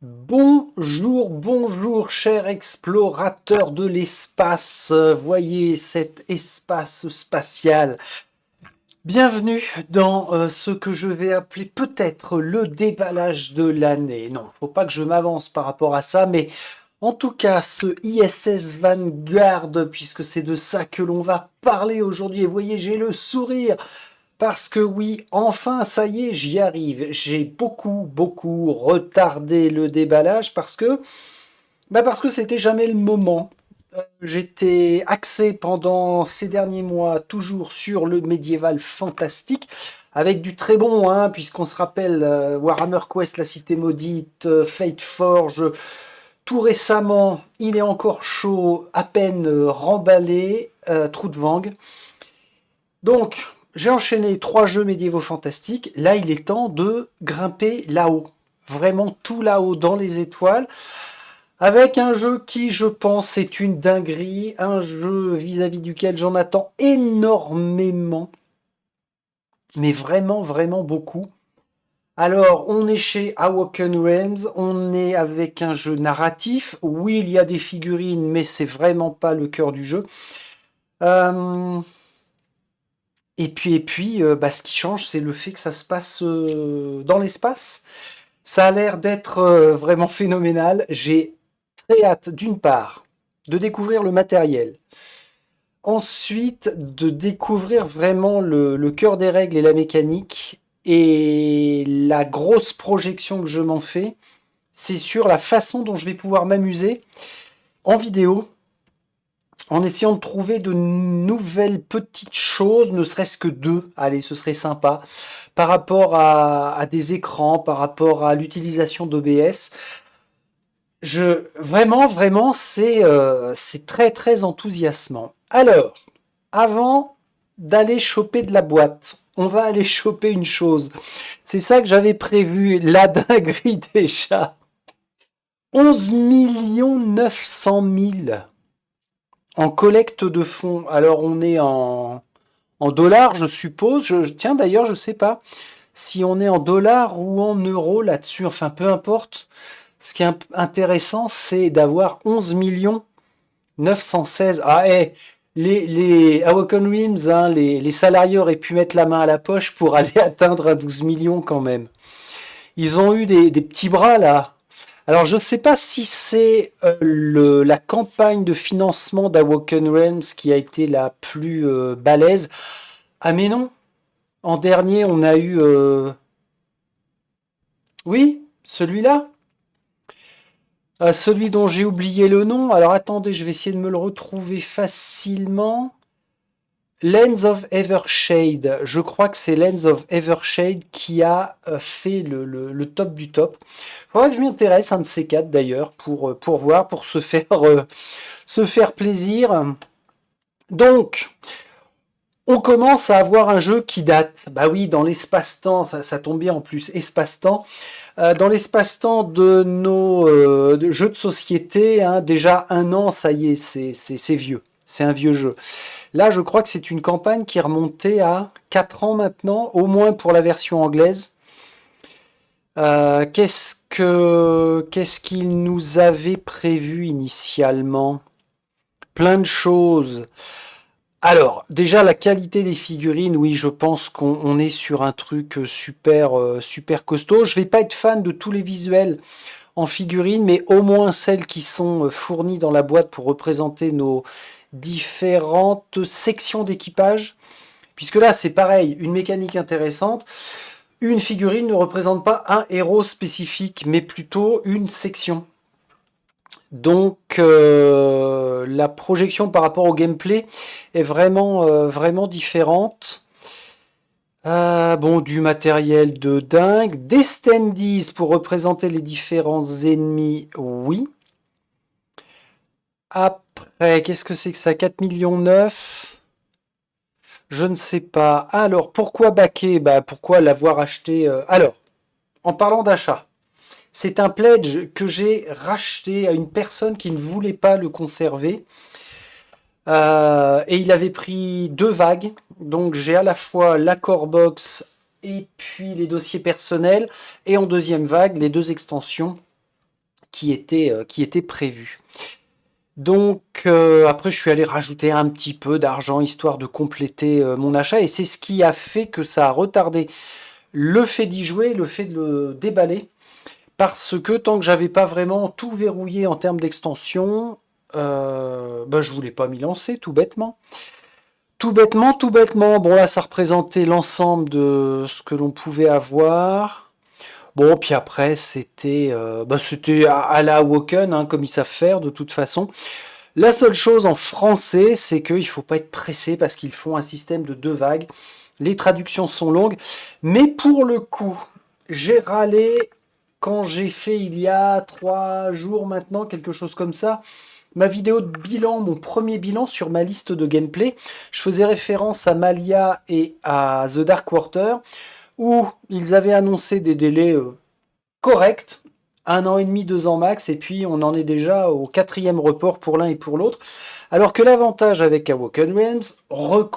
Bonjour, bonjour, chers explorateurs de l'espace. Voyez cet espace spatial. Bienvenue dans ce que je vais appeler peut-être le déballage de l'année. Non, faut pas que je m'avance par rapport à ça, mais en tout cas, ce ISS Vanguard, puisque c'est de ça que l'on va parler aujourd'hui. Et voyez, j'ai le sourire. Parce que oui, enfin, ça y est, j'y arrive. J'ai beaucoup retardé le déballage parce que c'était jamais le moment. J'étais axé pendant ces derniers mois toujours sur le médiéval fantastique, avec du très bon, hein, puisqu'on se rappelle Warhammer Quest, la Cité Maudite, Fate Forge. Tout récemment, il est encore chaud, à peine remballé, Trou de Vang. Donc, j'ai enchaîné 3 jeux médiévaux fantastiques. Là, il est temps de grimper là-haut. Vraiment tout là-haut dans les étoiles. Avec un jeu qui, je pense, est une dinguerie. Un jeu vis-à-vis duquel j'en attends énormément. Mais vraiment beaucoup. Alors, on est chez Awoken Realms. On est avec un jeu narratif. Oui, il y a des figurines, mais c'est vraiment pas le cœur du jeu. Euh, Et puis, ce qui change, c'est le fait que ça se passe dans l'espace. Ça a l'air d'être vraiment phénoménal. J'ai très hâte, d'une part, de découvrir le matériel. Ensuite, de découvrir vraiment le cœur des règles et la mécanique. Et la grosse projection que je m'en fais, c'est sur la façon dont je vais pouvoir m'amuser en vidéo en essayant de trouver de nouvelles petites choses, ne serait-ce que deux, allez, ce serait sympa, par rapport à des écrans, par rapport à l'utilisation d'OBS. Vraiment, c'est très enthousiasmant. Alors, avant d'aller choper de la boîte, on va aller choper une chose. C'est ça que j'avais prévu, la dinguerie déjà. 11 900 000 en collecte de fonds. Alors on est en dollars, je suppose. Tiens, d'ailleurs, je ne sais pas si on est en dollars ou en euros là-dessus. Enfin, peu importe. Ce qui est intéressant, c'est d'avoir 11 916 000. Ah, les Awoken Realms, hein, les salariés auraient pu mettre la main à la poche pour aller atteindre un 12 millions quand même. Ils ont eu des petits bras là. Alors, je ne sais pas si c'est la campagne de financement d'Awoken Realms qui a été la plus balèze. Ah, mais non. En dernier, on a eu. Oui, celui-là. Celui dont j'ai oublié le nom. Alors, attendez, je vais essayer de me le retrouver facilement. Lens of Evershade. Je crois que c'est Lens of Evershade qui a fait le top du top. Il faudra que je m'y intéresse, un de ces quatre d'ailleurs, pour voir, pour se faire plaisir. Donc, on commence à avoir un jeu qui date. Bah oui, dans l'espace-temps, ça tombe bien en plus, espace-temps. Dans l'espace-temps de nos de jeux de société, hein, déjà 1 an, ça y est, c'est vieux. C'est un vieux jeu. Là, je crois que c'est une campagne qui est remontée à 4 ans maintenant, au moins pour la version anglaise. Qu'est-ce qu'il nous avait prévu initialement? Plein de choses. Alors, déjà, la qualité des figurines, oui, je pense qu'on est sur un truc super costaud. Je vais pas être fan de tous les visuels en figurines, mais au moins celles qui sont fournies dans la boîte pour représenter nos différentes sections d'équipage. Puisque là, c'est pareil, une mécanique intéressante. Une figurine ne représente pas un héros spécifique, mais plutôt une section. Donc, la projection par rapport au gameplay est vraiment différente. Bon, du matériel de dingue. Des standees pour représenter les différents ennemis, oui. Après, qu'est-ce que c'est que ça? 4 millions 9. Je ne sais pas. Alors, pourquoi baquer? Bah, pourquoi l'avoir acheté Alors, en parlant d'achat, c'est un pledge que j'ai racheté à une personne qui ne voulait pas le conserver. Et il avait pris 2 vagues. Donc, j'ai à la fois la core box et puis les dossiers personnels. Et en deuxième vague, les 2 extensions. qui était prévu. Donc après, je suis allé rajouter un petit peu d'argent histoire de compléter mon achat, et c'est ce qui a fait que ça a retardé le fait d'y jouer, le fait de le déballer, parce que tant que j'avais pas vraiment tout verrouillé en termes d'extension, je voulais pas m'y lancer, tout bêtement. Tout bêtement, tout bêtement. Bon, là, ça représentait l'ensemble de ce que l'on pouvait avoir. Bon, puis après, c'était à la Woken, hein, comme ils savent faire de toute façon. La seule chose en français, c'est qu'il ne faut pas être pressé parce qu'ils font un système de 2 vagues. Les traductions sont longues. Mais pour le coup, j'ai râlé quand j'ai fait il y a 3 jours maintenant, quelque chose comme ça, ma vidéo de bilan, mon premier bilan sur ma liste de gameplay. Je faisais référence à Malia et à The Dark Quarter, où ils avaient annoncé des délais corrects, 1 an et demi, 2 ans max, et puis on en est déjà au 4e report pour l'un et pour l'autre. Alors que l'avantage avec Awoken Realms, oh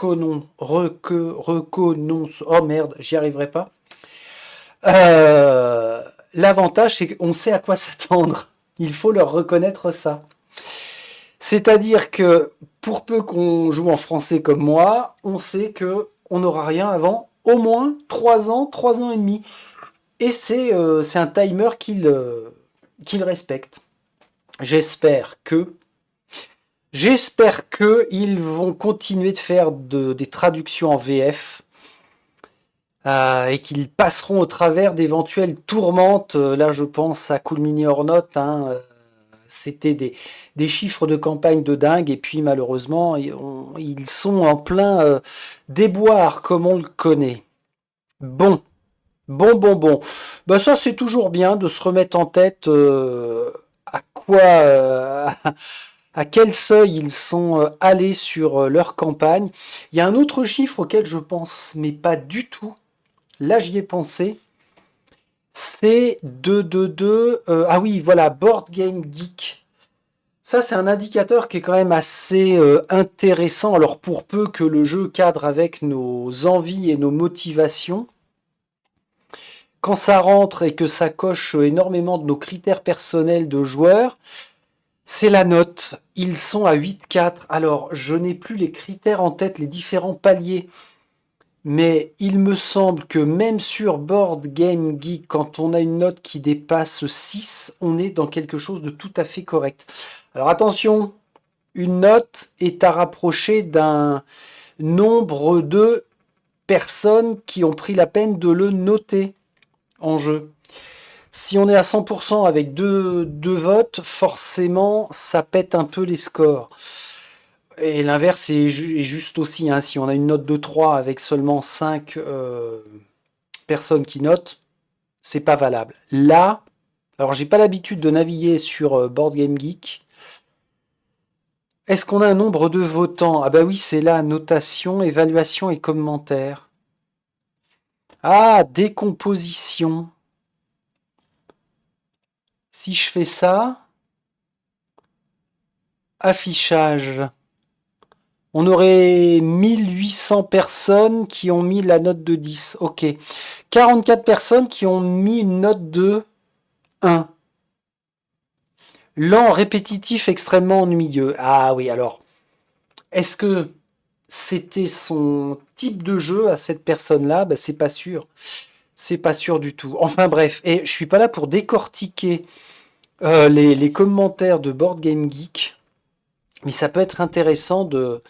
merde, j'y arriverai pas. L'avantage, c'est qu'on sait à quoi s'attendre. Il faut leur reconnaître ça. C'est-à-dire que pour peu qu'on joue en français comme moi, on sait que on n'aura rien avant au moins 3 ans, 3 ans et demi. Et c'est un timer qu'il respecte. J'espère que ils vont continuer de faire des traductions en VF et qu'ils passeront au travers d'éventuelles tourmentes. Là, je pense à Cool Mini or Not, hein, c'était des chiffres de campagne de dingue, et puis malheureusement, ils sont en plein déboire, comme on le connaît. Bon, bon. Bah ça, c'est toujours bien de se remettre en tête à quoi, à quel seuil ils sont allés sur leur campagne. Il y a un autre chiffre auquel je pense, mais pas du tout. Là, j'y ai pensé. C'est ah oui, voilà, Board Game Geek. Ça, c'est un indicateur qui est quand même assez intéressant. Alors, pour peu que le jeu cadre avec nos envies et nos motivations, quand ça rentre et que ça coche énormément de nos critères personnels de joueurs, c'est la note. Ils sont à 8,4. Alors, je n'ai plus les critères en tête, les différents paliers. Mais il me semble que même sur Board Game Geek, quand on a une note qui dépasse 6, on est dans quelque chose de tout à fait correct. Alors attention, une note est à rapprocher d'un nombre de personnes qui ont pris la peine de le noter en jeu. Si on est à 100% avec deux votes, forcément, ça pète un peu les scores. Et l'inverse est juste aussi, hein. Si on a une note de 3 avec seulement 5 personnes qui notent, c'est pas valable. Là, alors j'ai pas l'habitude de naviguer sur Board Game Geek. Est-ce qu'on a un nombre de votants? Ah bah oui, c'est là, notation, évaluation et commentaires. Ah, décomposition. Si je fais ça, affichage. On aurait 1800 personnes qui ont mis la note de 10. Ok. 44 personnes qui ont mis une note de 1. Lent, répétitif, extrêmement ennuyeux. Ah oui, alors, est-ce que c'était son type de jeu à cette personne-là? Bah, c'est pas sûr. C'est pas sûr du tout. Enfin bref, et je suis pas là pour décortiquer les commentaires de Board Game Geek, mais ça peut être intéressant de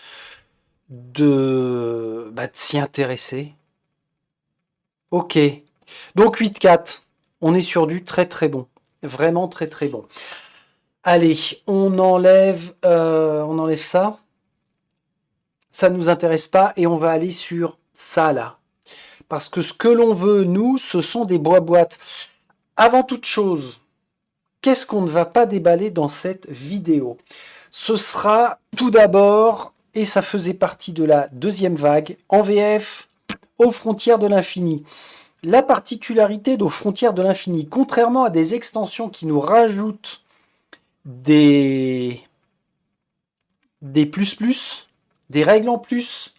s'y intéresser. Ok. Donc 8-4. On est sur du très très bon. Vraiment très très bon. Allez, on enlève ça. Ça ne nous intéresse pas et on va aller sur ça là. Parce que ce que l'on veut, nous, ce sont des boîtes. Avant toute chose, qu'est-ce qu'on ne va pas déballer dans cette vidéo? Ce sera tout d'abord, et ça faisait partie de la deuxième vague, en VF, aux frontières de l'infini. La particularité d'aux frontières de l'infini, contrairement à des extensions qui nous rajoutent des plus, des règles en plus,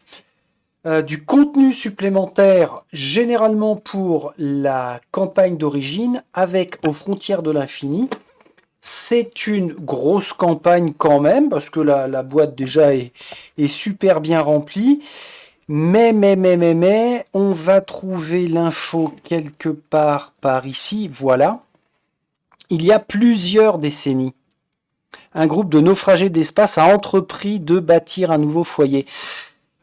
du contenu supplémentaire, généralement pour la campagne d'origine, avec aux frontières de l'infini, C'est une grosse campagne quand même, parce que la boîte déjà est super bien remplie. Mais, on va trouver l'info quelque part par ici. Voilà. Il y a plusieurs décennies, un groupe de naufragés d'espace a entrepris de bâtir un nouveau foyer.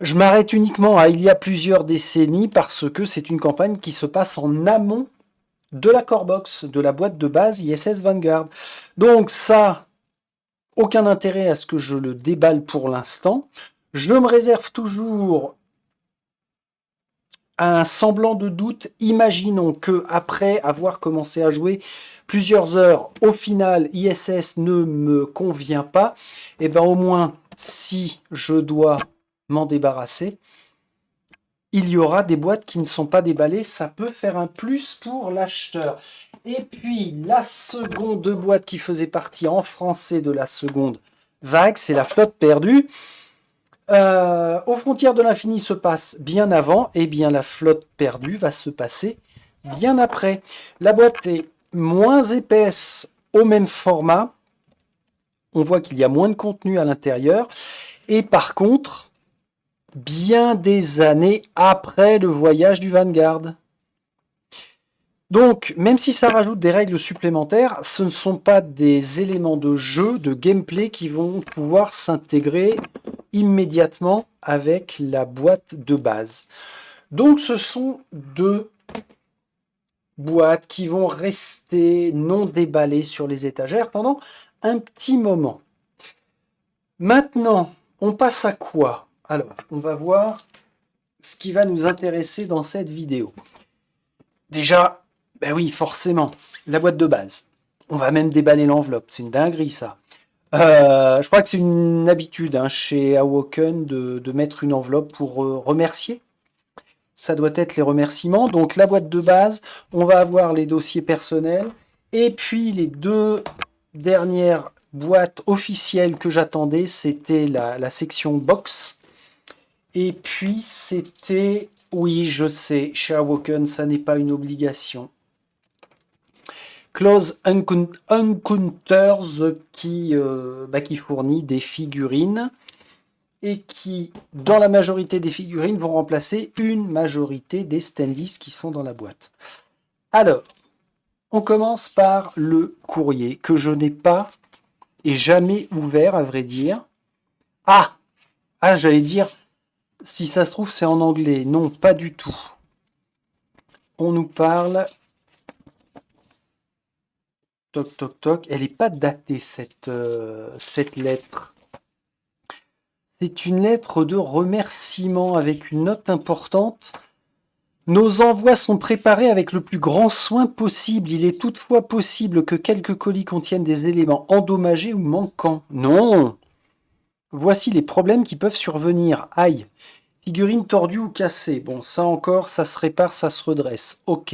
Je m'arrête uniquement à il y a plusieurs décennies parce que c'est une campagne qui se passe en amont de la core box, de la boîte de base ISS Vanguard. Donc ça, aucun intérêt à ce que je le déballe pour l'instant. Je me réserve toujours un semblant de doute. Imaginons que après avoir commencé à jouer plusieurs heures, au final ISS ne me convient pas, et bien au moins si je dois m'en débarrasser, il y aura des boîtes qui ne sont pas déballées, ça peut faire un plus pour l'acheteur. Et puis la seconde boîte qui faisait partie en français de la seconde vague, c'est la flotte perdue. Aux frontières de l'infini se passe bien avant, et bien la flotte perdue va se passer bien après. La boîte est moins épaisse au même format. On voit qu'il y a moins de contenu à l'intérieur. Et par contre, bien des années après le voyage du Vanguard. Donc, même si ça rajoute des règles supplémentaires, ce ne sont pas des éléments de jeu, de gameplay qui vont pouvoir s'intégrer immédiatement avec la boîte de base. Donc, ce sont deux boîtes qui vont rester non déballées sur les étagères pendant un petit moment. Maintenant, on passe à quoi? Alors, on va voir ce qui va nous intéresser dans cette vidéo. Déjà, ben oui, forcément, la boîte de base. On va même déballer l'enveloppe, c'est une dinguerie ça. Je crois que c'est une habitude chez Awoken de mettre une enveloppe pour remercier. Ça doit être les remerciements. Donc la boîte de base, on va avoir les dossiers personnels. Et puis les deux dernières boîtes officielles que j'attendais, c'était la section box. Et puis c'était, oui je sais, chez Awoken, ça n'est pas une obligation. Close Encounters qui fournit des figurines et qui, dans la majorité des figurines, vont remplacer une majorité des standees qui sont dans la boîte. Alors, on commence par le courrier que je n'ai pas et jamais ouvert, à vrai dire. Ah, j'allais dire, si ça se trouve, c'est en anglais. Non, pas du tout. On nous parle... Toc, toc, toc. Elle n'est pas datée, cette lettre. C'est une lettre de remerciement avec une note importante. Nos envois sont préparés avec le plus grand soin possible. Il est toutefois possible que quelques colis contiennent des éléments endommagés ou manquants. Non! Voici les problèmes qui peuvent survenir. Aïe! Figurine tordue ou cassée. Bon, ça encore, ça se répare, ça se redresse. Ok.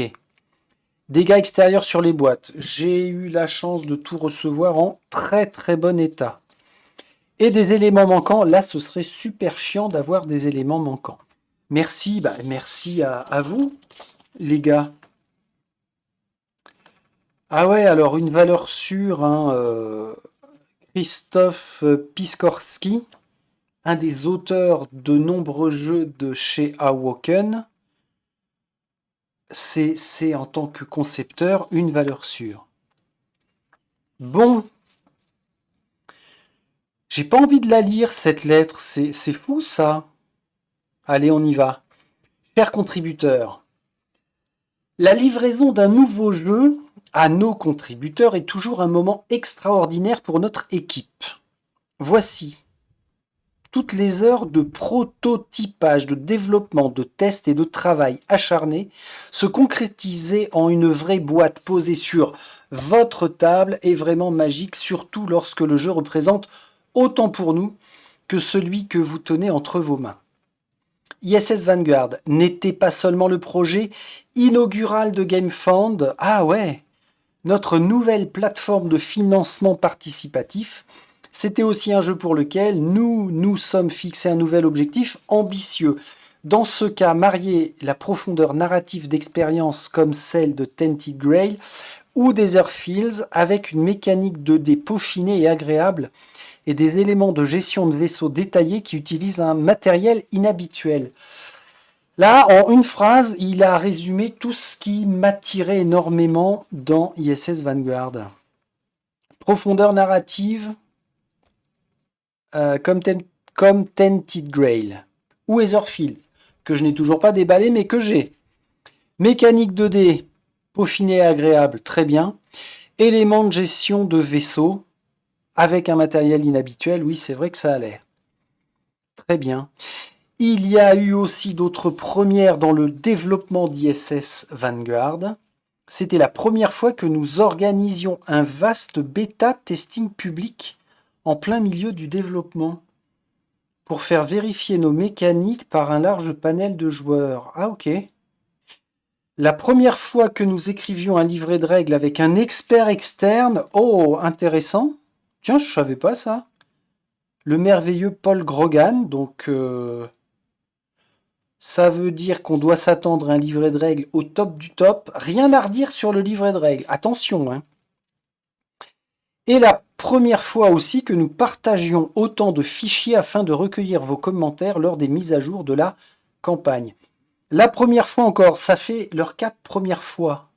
Dégâts extérieurs sur les boîtes. J'ai eu la chance de tout recevoir en très très bon état. Et des éléments manquants. Là, ce serait super chiant d'avoir des éléments manquants. Merci, merci à vous, les gars. Ah ouais, alors une valeur sûre, Christophe Piskorski, un des auteurs de nombreux jeux de chez Awoken. C'est en tant que concepteur une valeur sûre. Bon, j'ai pas envie de la lire cette lettre, c'est fou ça. Allez, on y va. Chers contributeurs, la livraison d'un nouveau jeu à nos contributeurs est toujours un moment extraordinaire pour notre équipe. Voici toutes les heures de prototypage, de développement, de tests et de travail acharné se concrétiser en une vraie boîte posée sur votre table est vraiment magique, surtout lorsque le jeu représente autant pour nous que celui que vous tenez entre vos mains. ISS Vanguard n'était pas seulement le projet inaugural de GameFound, ah ouais, notre nouvelle plateforme de financement participatif, c'était aussi un jeu pour lequel nous sommes fixés un nouvel objectif ambitieux. Dans ce cas, marier la profondeur narrative d'expérience comme celle de Tainted Grail ou des Airfields avec une mécanique 2D peaufinée et agréable et des éléments de gestion de vaisseau détaillés qui utilisent un matériel inhabituel. Là, en une phrase, il a résumé tout ce qui m'attirait énormément dans ISS Vanguard. Profondeur narrative, comme Tented Grail, ou Etherfield, que je n'ai toujours pas déballé, mais que j'ai. Mécanique 2D, peaufiné et agréable, très bien. Éléments de gestion de vaisseau, avec un matériel inhabituel, oui, c'est vrai que ça a l'air. Très bien. Il y a eu aussi d'autres premières dans le développement d'ISS Vanguard. C'était la première fois que nous organisions un vaste bêta testing public en plein milieu du développement pour faire vérifier nos mécaniques par un large panel de joueurs. Ah ok. La première fois que nous écrivions un livret de règles avec un expert externe. Oh, intéressant. Tiens, je savais pas ça. Le merveilleux Paul Grogan, donc ça veut dire qu'on doit s'attendre à un livret de règles au top du top. Rien à redire sur le livret de règles. Attention, hein. Et la première fois aussi que nous partagions autant de fichiers afin de recueillir vos commentaires lors des mises à jour de la campagne. La première fois encore, ça fait leurs 4 premières fois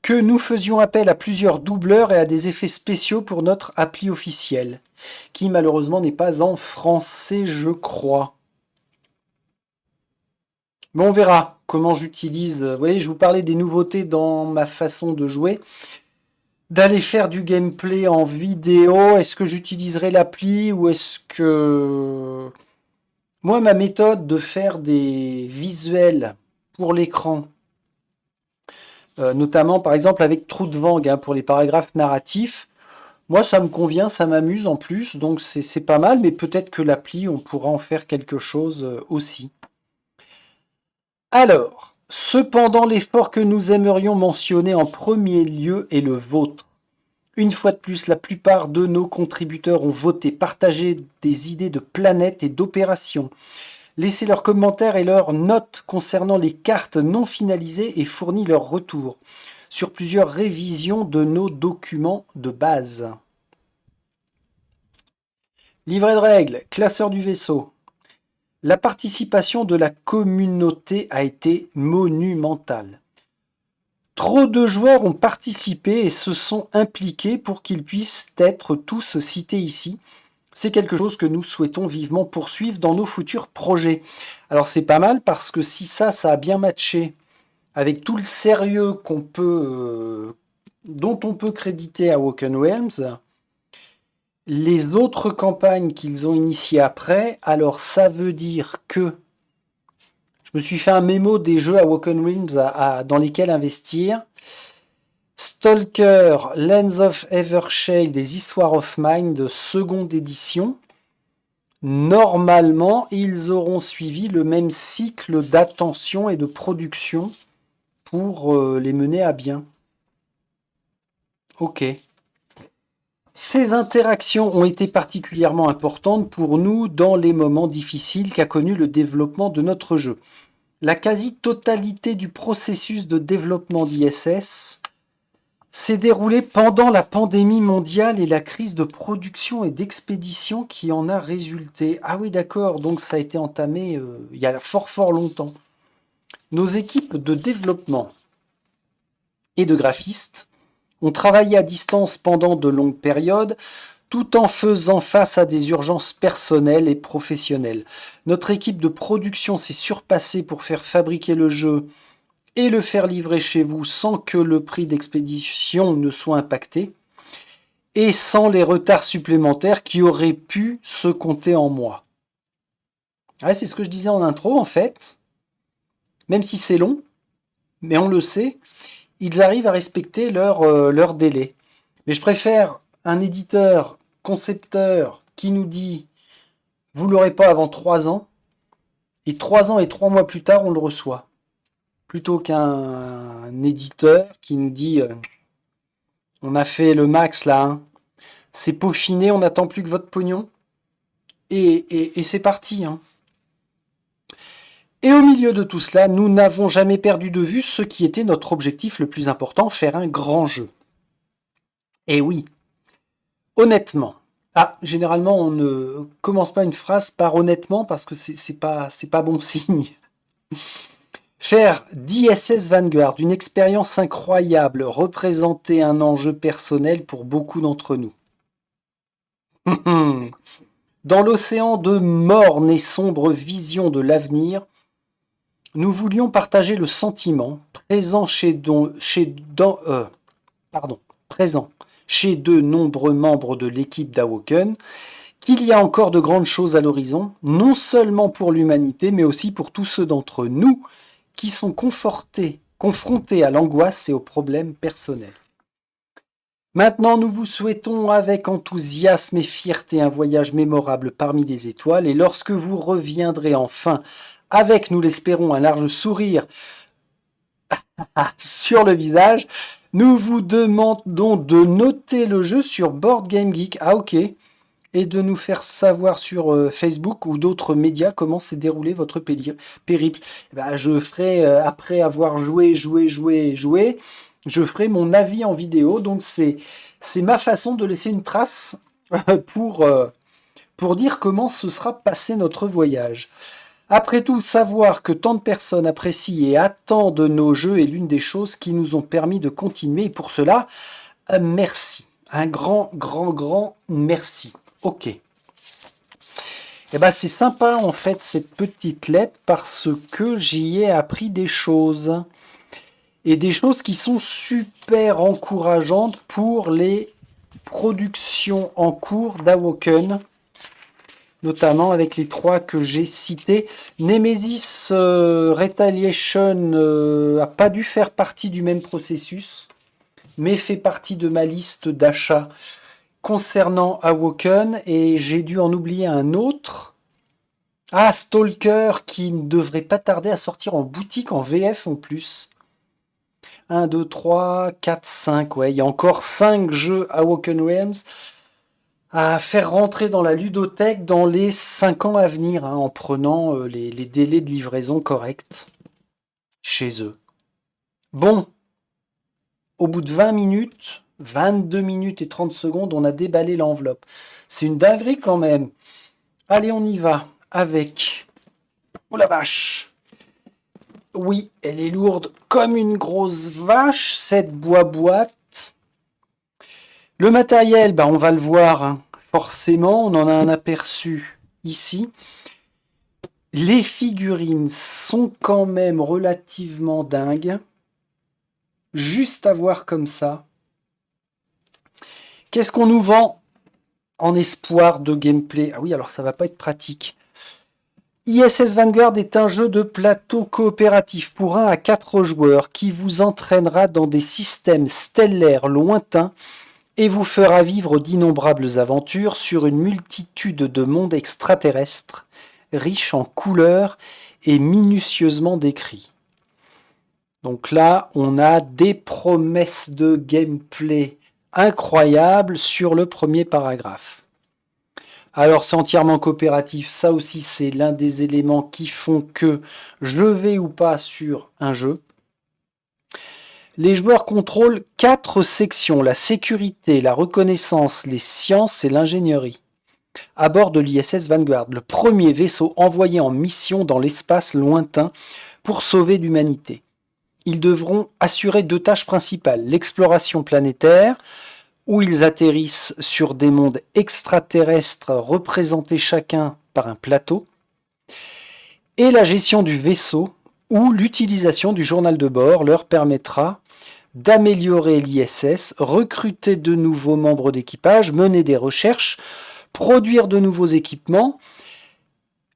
que nous faisions appel à plusieurs doubleurs et à des effets spéciaux pour notre appli officielle, qui malheureusement n'est pas en français, je crois. Mais on verra comment j'utilise. Vous voyez, je vous parlais des nouveautés dans ma façon de jouer. D'aller faire du gameplay en vidéo, est-ce que j'utiliserai l'appli ou est-ce que... Moi, ma méthode de faire des visuels pour l'écran, notamment par exemple avec Trou de Vang pour les paragraphes narratifs, moi ça me convient, ça m'amuse en plus, donc c'est pas mal, mais peut-être que l'appli, on pourra en faire quelque chose aussi. Alors, cependant, l'effort que nous aimerions mentionner en premier lieu est le vôtre. Une fois de plus, la plupart de nos contributeurs ont voté, partagé des idées de planètes et d'opérations, laissé leurs commentaires et leurs notes concernant les cartes non finalisées et fourni leurs retours sur plusieurs révisions de nos documents de base. Livret de règles, classeur du vaisseau. La participation de la communauté a été monumentale. Trop de joueurs ont participé et se sont impliqués pour qu'ils puissent être tous cités ici. C'est quelque chose que nous souhaitons vivement poursuivre dans nos futurs projets. Alors c'est pas mal parce que si ça a bien matché avec tout le sérieux dont on peut créditer à Woken Realms, les autres campagnes qu'ils ont initiées après, alors ça veut dire que je me suis fait un mémo des jeux à Woken Realms dans lesquels investir. Stalker, Lands of Evershade, des Histoires of Mind, seconde édition. Normalement, ils auront suivi le même cycle d'attention et de production pour les mener à bien. Ok. Ces interactions ont été particulièrement importantes pour nous dans les moments difficiles qu'a connu le développement de notre jeu. La quasi-totalité du processus de développement d'ISS s'est déroulée pendant la pandémie mondiale et la crise de production et d'expédition qui en a résulté. Ah oui, d'accord, donc ça a été entamé il y a fort longtemps. Nos équipes de développement et de graphistes ont travaillé à distance pendant de longues périodes, tout en faisant face à des urgences personnelles et professionnelles. Notre équipe de production s'est surpassée pour faire fabriquer le jeu et le faire livrer chez vous sans que le prix d'expédition ne soit impacté, et sans les retards supplémentaires qui auraient pu se compter en mois. Ouais, c'est ce que je disais en intro, en fait. Même si c'est long, mais on le sait, ils arrivent à respecter leur délai. Mais je préfère un éditeur, concepteur, qui nous dit « vous ne l'aurez pas avant 3 ans », et 3 ans et 3 mois plus tard, on le reçoit. Plutôt qu'un éditeur qui nous dit on a fait le max là, hein. C'est peaufiné, on n'attend plus que votre pognon. Et c'est parti. Hein. Et au milieu de tout cela, nous n'avons jamais perdu de vue ce qui était notre objectif le plus important, faire un grand jeu. Et oui, honnêtement. Ah, généralement, on ne commence pas une phrase par honnêtement parce que c'est pas bon signe. Faire d'ISS Vanguard une expérience incroyable représentait un enjeu personnel pour beaucoup d'entre nous. Dans l'océan de mornes et sombres visions de l'avenir, nous voulions partager le sentiment présent chez de nombreux membres de l'équipe d'Awoken qu'il y a encore de grandes choses à l'horizon, non seulement pour l'humanité, mais aussi pour tous ceux d'entre nous qui sont confrontés à l'angoisse et aux problèmes personnels. Maintenant, nous vous souhaitons avec enthousiasme et fierté un voyage mémorable parmi les étoiles, et lorsque vous reviendrez enfin avec, nous l'espérons, un large sourire sur le visage, nous vous demandons de noter le jeu sur Board Game Geek. Ah ok. Et de nous faire savoir sur Facebook ou d'autres médias comment s'est déroulé votre périple. Je ferai, après avoir joué, je ferai mon avis en vidéo. Donc c'est ma façon de laisser une trace pour dire comment se sera passé notre voyage. Après tout, savoir que tant de personnes apprécient et attendent nos jeux est l'une des choses qui nous ont permis de continuer. Et pour cela, merci. Un grand merci. Ok. C'est sympa en fait cette petite lettre parce que j'y ai appris des choses. Et des choses qui sont super encourageantes pour les productions en cours d'Awoken. Notamment avec les 3 que j'ai cités. Nemesis Retaliation n'a pas dû faire partie du même processus, mais fait partie de ma liste d'achats concernant Awoken, et j'ai dû en oublier un autre. Ah, Stalker, qui ne devrait pas tarder à sortir en boutique en VF en plus. 1, 2, 3, 4, 5. Ouais, il y a encore 5 jeux Awoken Realms à faire rentrer dans la ludothèque dans les 5 ans à venir, en prenant les délais de livraison corrects chez eux. Bon, au bout de 20 minutes, 22 minutes et 30 secondes, on a déballé l'enveloppe. C'est une dinguerie quand même. Allez, on y va avec... Oh la vache! Oui, elle est lourde comme une grosse vache, cette boîte. Le matériel, on va le voir, forcément, on en a un aperçu ici. Les figurines sont quand même relativement dingues. Juste à voir comme ça. Qu'est-ce qu'on nous vend en espoir de gameplay? Ah oui, alors ça va pas être pratique. ISS Vanguard est un jeu de plateau coopératif pour 1 à 4 joueurs qui vous entraînera dans des systèmes stellaires lointains et vous fera vivre d'innombrables aventures sur une multitude de mondes extraterrestres, riches en couleurs et minutieusement décrits. Donc là, on a des promesses de gameplay incroyables sur le premier paragraphe. Alors c'est entièrement coopératif, ça aussi c'est l'un des éléments qui font que je vais ou pas sur un jeu. Les joueurs contrôlent 4 sections, la sécurité, la reconnaissance, les sciences et l'ingénierie. À bord de l'ISS Vanguard, le premier vaisseau envoyé en mission dans l'espace lointain pour sauver l'humanité. Ils devront assurer 2 tâches principales, l'exploration planétaire, où ils atterrissent sur des mondes extraterrestres représentés chacun par un plateau, et la gestion du vaisseau, où l'utilisation du journal de bord leur permettra d'améliorer l'ISS, recruter de nouveaux membres d'équipage, mener des recherches, produire de nouveaux équipements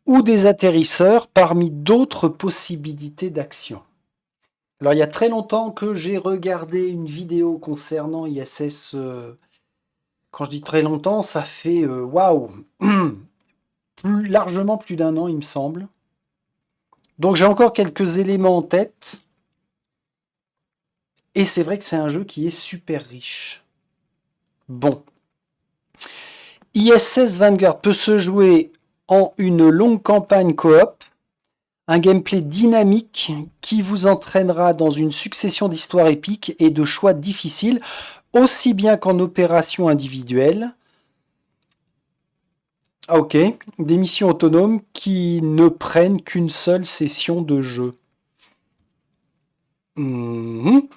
ou des atterrisseurs parmi d'autres possibilités d'action. Alors il y a très longtemps que j'ai regardé une vidéo concernant ISS. Quand je dis très longtemps, ça fait waouh, largement plus d'1 an il me semble. Donc j'ai encore quelques éléments en tête. Et c'est vrai que c'est un jeu qui est super riche. Bon. ISS Vanguard peut se jouer en une longue campagne coop, Un gameplay dynamique qui vous entraînera dans une succession d'histoires épiques et de choix difficiles, aussi bien qu'en opération individuelle. Ah, ok, des missions autonomes qui ne prennent qu'une seule session de jeu. Mhm.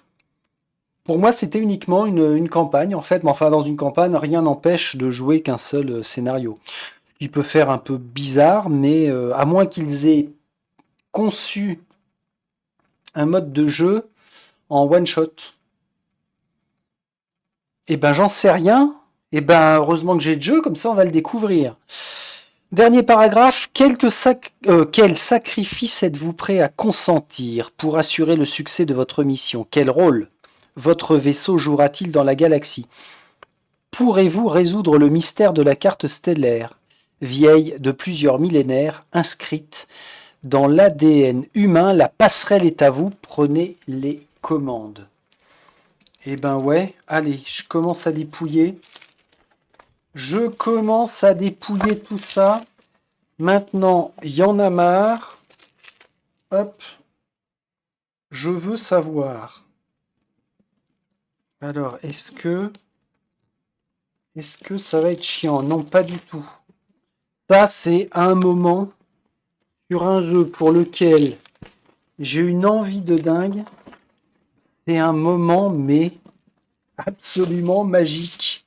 Pour moi, c'était uniquement une campagne, en fait. Mais enfin, dans une campagne, rien n'empêche de jouer qu'un seul scénario. Il peut faire un peu bizarre, mais à moins qu'ils aient conçu un mode de jeu en one shot. Eh ben, j'en sais rien. Eh ben, heureusement que j'ai le jeu, comme ça, on va le découvrir. Dernier paragraphe. Quel sacrifice êtes-vous prêt à consentir pour assurer le succès de votre mission? Quel rôle votre vaisseau jouera-t-il dans la galaxie? Pourrez-vous résoudre le mystère de la carte stellaire, vieille de plusieurs millénaires, inscrite dans l'ADN humain? La passerelle est à vous, prenez les commandes. Eh ben ouais, allez, je commence à dépouiller. Je commence à dépouiller tout ça. Maintenant, il y en a marre. Hop. Je veux savoir. Alors, est-ce que ça va être chiant? Non, pas du tout. Ça, c'est un moment sur un jeu pour lequel j'ai une envie de dingue. C'est un moment, mais absolument magique.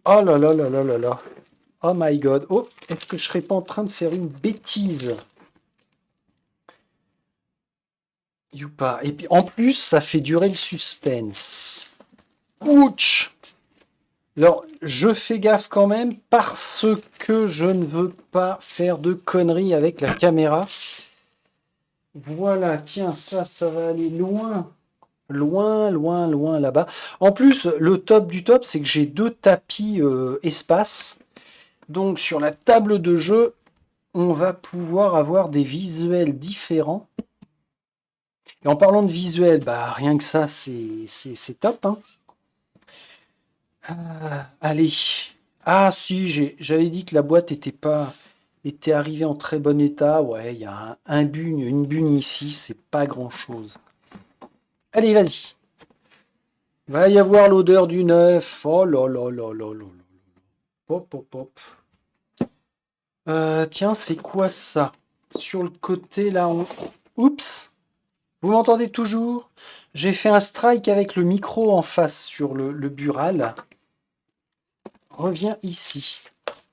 Oh là là là là là là. Oh my god. Oh, est-ce que je serais pas en train de faire une bêtise? Youpa. Et puis en plus, ça fait durer le suspense. Ouch. Alors, je fais gaffe quand même parce que je ne veux pas faire de conneries avec la caméra. Voilà, tiens, ça va aller loin. Loin, loin, loin là-bas. En plus, le top du top, c'est que j'ai deux tapis espace. Donc, sur la table de jeu, on va pouvoir avoir des visuels différents. Et en parlant de visuels, bah, rien que ça, c'est top. Hein. Allez. Ah si, j'avais dit que la boîte était arrivée en très bon état. Ouais, il y a une bune ici, c'est pas grand-chose. Allez, vas-y. Va y avoir l'odeur du neuf. Oh là là là là là là. Hop, hop, hop. Tiens, c'est quoi ça? Sur le côté, là, Oups! Vous m'entendez toujours? J'ai fait un strike avec le micro en face sur le bural. Reviens ici.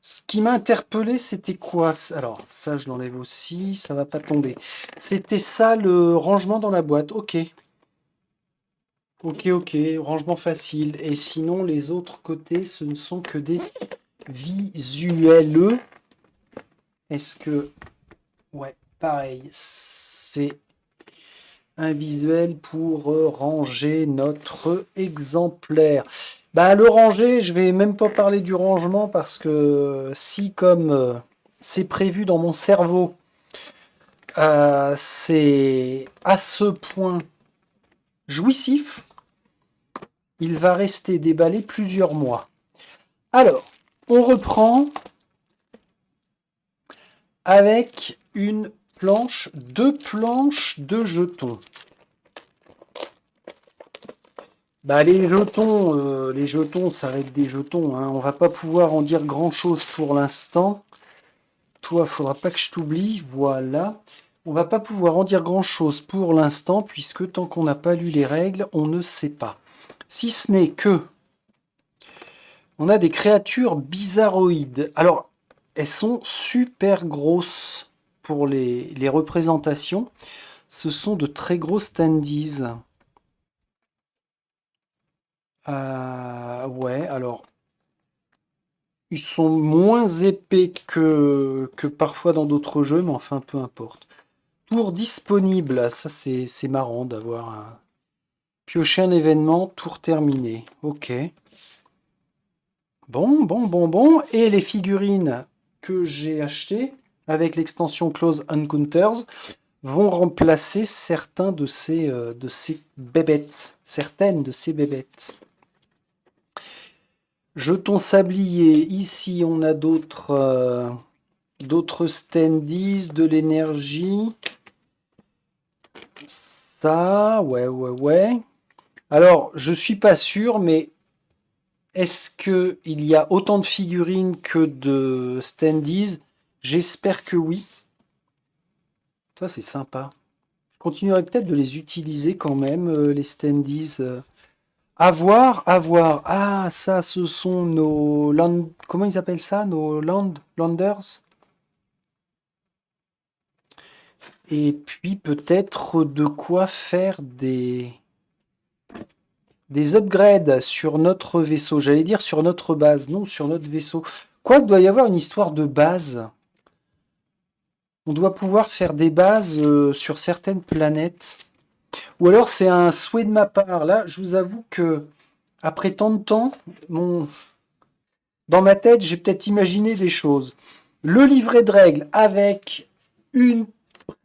Ce qui m'a interpellé, c'était quoi? Alors, ça, je l'enlève aussi, ça va pas tomber. C'était ça, le rangement dans la boîte. Ok. Ok, ok, rangement facile. Et sinon, les autres côtés, ce ne sont que des visuels. Est-ce que... Ouais, pareil. C'est un visuel pour ranger notre exemplaire. Bah, le ranger, je vais même pas parler du rangement parce que si comme c'est prévu dans mon cerveau, c'est à ce point jouissif, il va rester déballé plusieurs mois. Alors, on reprend avec deux planches de jetons. Bah, les jetons, ça va être des jetons. Hein. On va pas pouvoir en dire grand-chose pour l'instant. Toi, faudra pas que je t'oublie. Voilà. On va pas pouvoir en dire grand-chose pour l'instant, puisque tant qu'on n'a pas lu les règles, on ne sait pas. Si ce n'est que on a des créatures bizarroïdes. Alors, elles sont super grosses pour les représentations. Ce sont de très gros standees. Ouais, alors, ils sont moins épais que parfois dans d'autres jeux, mais enfin, peu importe. Tour disponible, ça c'est marrant d'avoir un... Piocher un événement, tour terminé. Ok. Bon, bon, bon, bon. Et les figurines que j'ai achetées avec l'extension Close Encounters vont remplacer certains de ces bébêtes. Certaines de ces bébêtes. Jetons sablier. Ici, on a d'autres D'autres standees, de l'énergie. Ça, ouais. Alors, je suis pas sûr, mais est-ce qu'il y a autant de figurines que de standees? J'espère que oui. Ça, c'est sympa. Je continuerai peut-être de les utiliser quand même, les standees. À voir, à voir. Ah, ça, ce sont nos comment ils appellent ça? Nos landers. Et puis peut-être de quoi faire des upgrades sur notre vaisseau. J'allais dire sur notre base, non, sur notre vaisseau. Quoi qu'il doit y avoir une histoire de base. On doit pouvoir faire des bases sur certaines planètes. Ou alors c'est un souhait de ma part. Là, je vous avoue que après tant de temps, dans ma tête, j'ai peut-être imaginé des choses. Le livret de règles avec une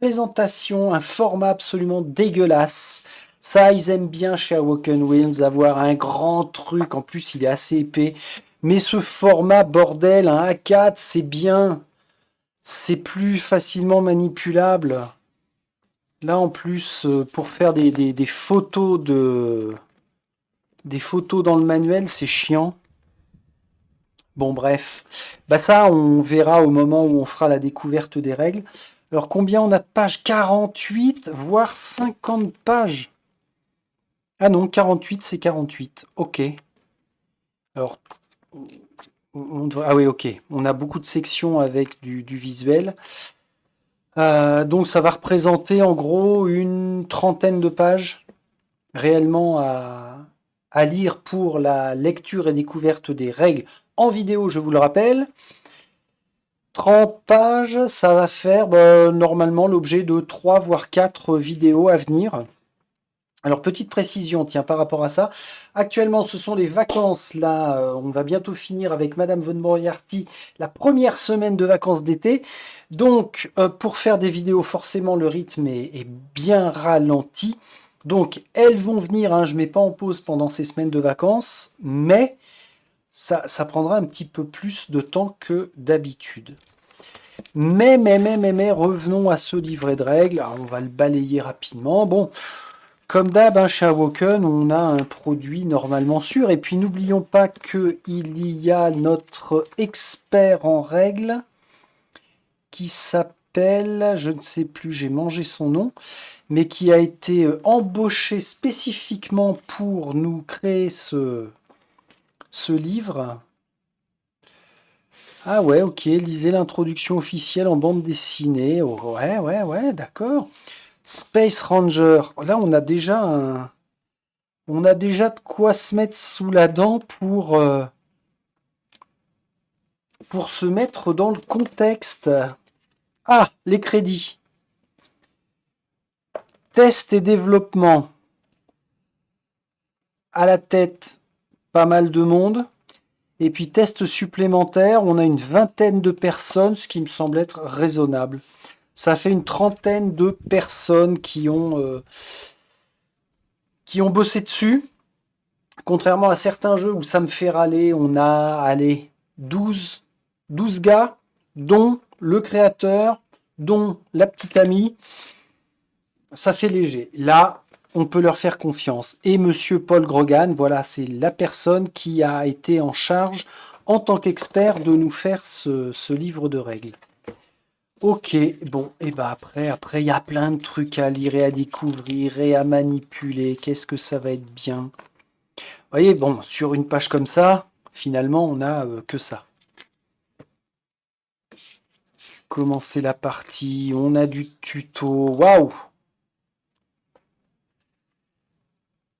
présentation, un format absolument dégueulasse. Ça, ils aiment bien chez Awoken Wilms avoir un grand truc. En plus, il est assez épais. Mais ce format, bordel, un A4, c'est bien. C'est plus facilement manipulable. Là, en plus, pour faire des photos des photos dans le manuel, c'est chiant. Bon, bref. Bah ça, on verra au moment où on fera la découverte des règles. Alors, combien on a de pages? 48, voire 50 pages. Ah non, 48, c'est 48. Ok. Alors, ah oui, ok. On a beaucoup de sections avec du visuel. Donc, ça va représenter en gros une trentaine de pages réellement à lire pour la lecture et découverte des règles en vidéo, je vous le rappelle. 30 pages, ça va faire normalement l'objet de 3 voire 4 vidéos à venir. Alors, petite précision, tiens, par rapport à ça. Actuellement, ce sont les vacances. Là, on va bientôt finir avec Madame Von Moriarty la première semaine de vacances d'été. Donc, pour faire des vidéos, forcément, le rythme est bien ralenti. Donc, elles vont venir, hein, je ne mets pas en pause pendant ces semaines de vacances, mais ça prendra un petit peu plus de temps que d'habitude. Mais, revenons à ce livret de règles. Alors, on va le balayer rapidement. Bon, comme d'hab, hein, chez Awoken, on a un produit normalement sûr. Et puis, n'oublions pas qu'il y a notre expert en règles qui s'appelle, je ne sais plus, j'ai mangé son nom, mais qui a été embauché spécifiquement pour nous créer ce livre. Ah ouais, ok, lisez l'introduction officielle en bande dessinée. Oh, ouais, d'accord. Space Ranger. Là, on a déjà de quoi se mettre sous la dent pour se mettre dans le contexte. Ah, les crédits. Test et développement. À la tête, pas mal de monde. Et puis test supplémentaire, on a une vingtaine de personnes, ce qui me semble être raisonnable. Ça fait une trentaine de personnes qui ont bossé dessus. Contrairement à certains jeux où ça me fait râler, on a, allez, 12 gars, dont le créateur, dont la petite amie. Ça fait léger. Là, on peut leur faire confiance. Et Monsieur Paul Grogan, voilà, c'est la personne qui a été en charge, en tant qu'expert, de nous faire ce livre de règles. Ok, bon, et ben après, il y a plein de trucs à lire et à découvrir et à manipuler. Qu'est-ce que ça va être bien. Vous voyez, bon, sur une page comme ça, finalement, on n'a que ça. Commencer la partie, on a du tuto. Waouh!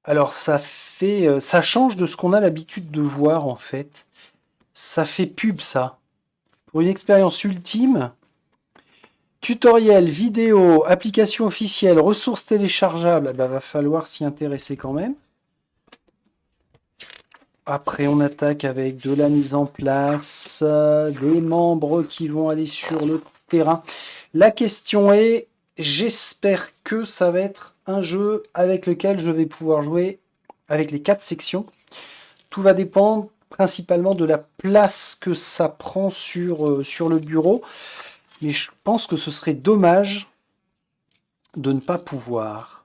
Alors ça change de ce qu'on a l'habitude de voir en fait. Ça fait pub ça. Pour une expérience ultime, tutoriel, vidéo, application officielle, ressources téléchargeables, va falloir s'y intéresser quand même. Après on attaque avec de la mise en place, des membres qui vont aller sur le terrain. La question est, j'espère que ça va être un jeu avec lequel je vais pouvoir jouer avec les 4 sections. Tout va dépendre principalement de la place que ça prend sur le bureau. Mais je pense que ce serait dommage de ne pas pouvoir.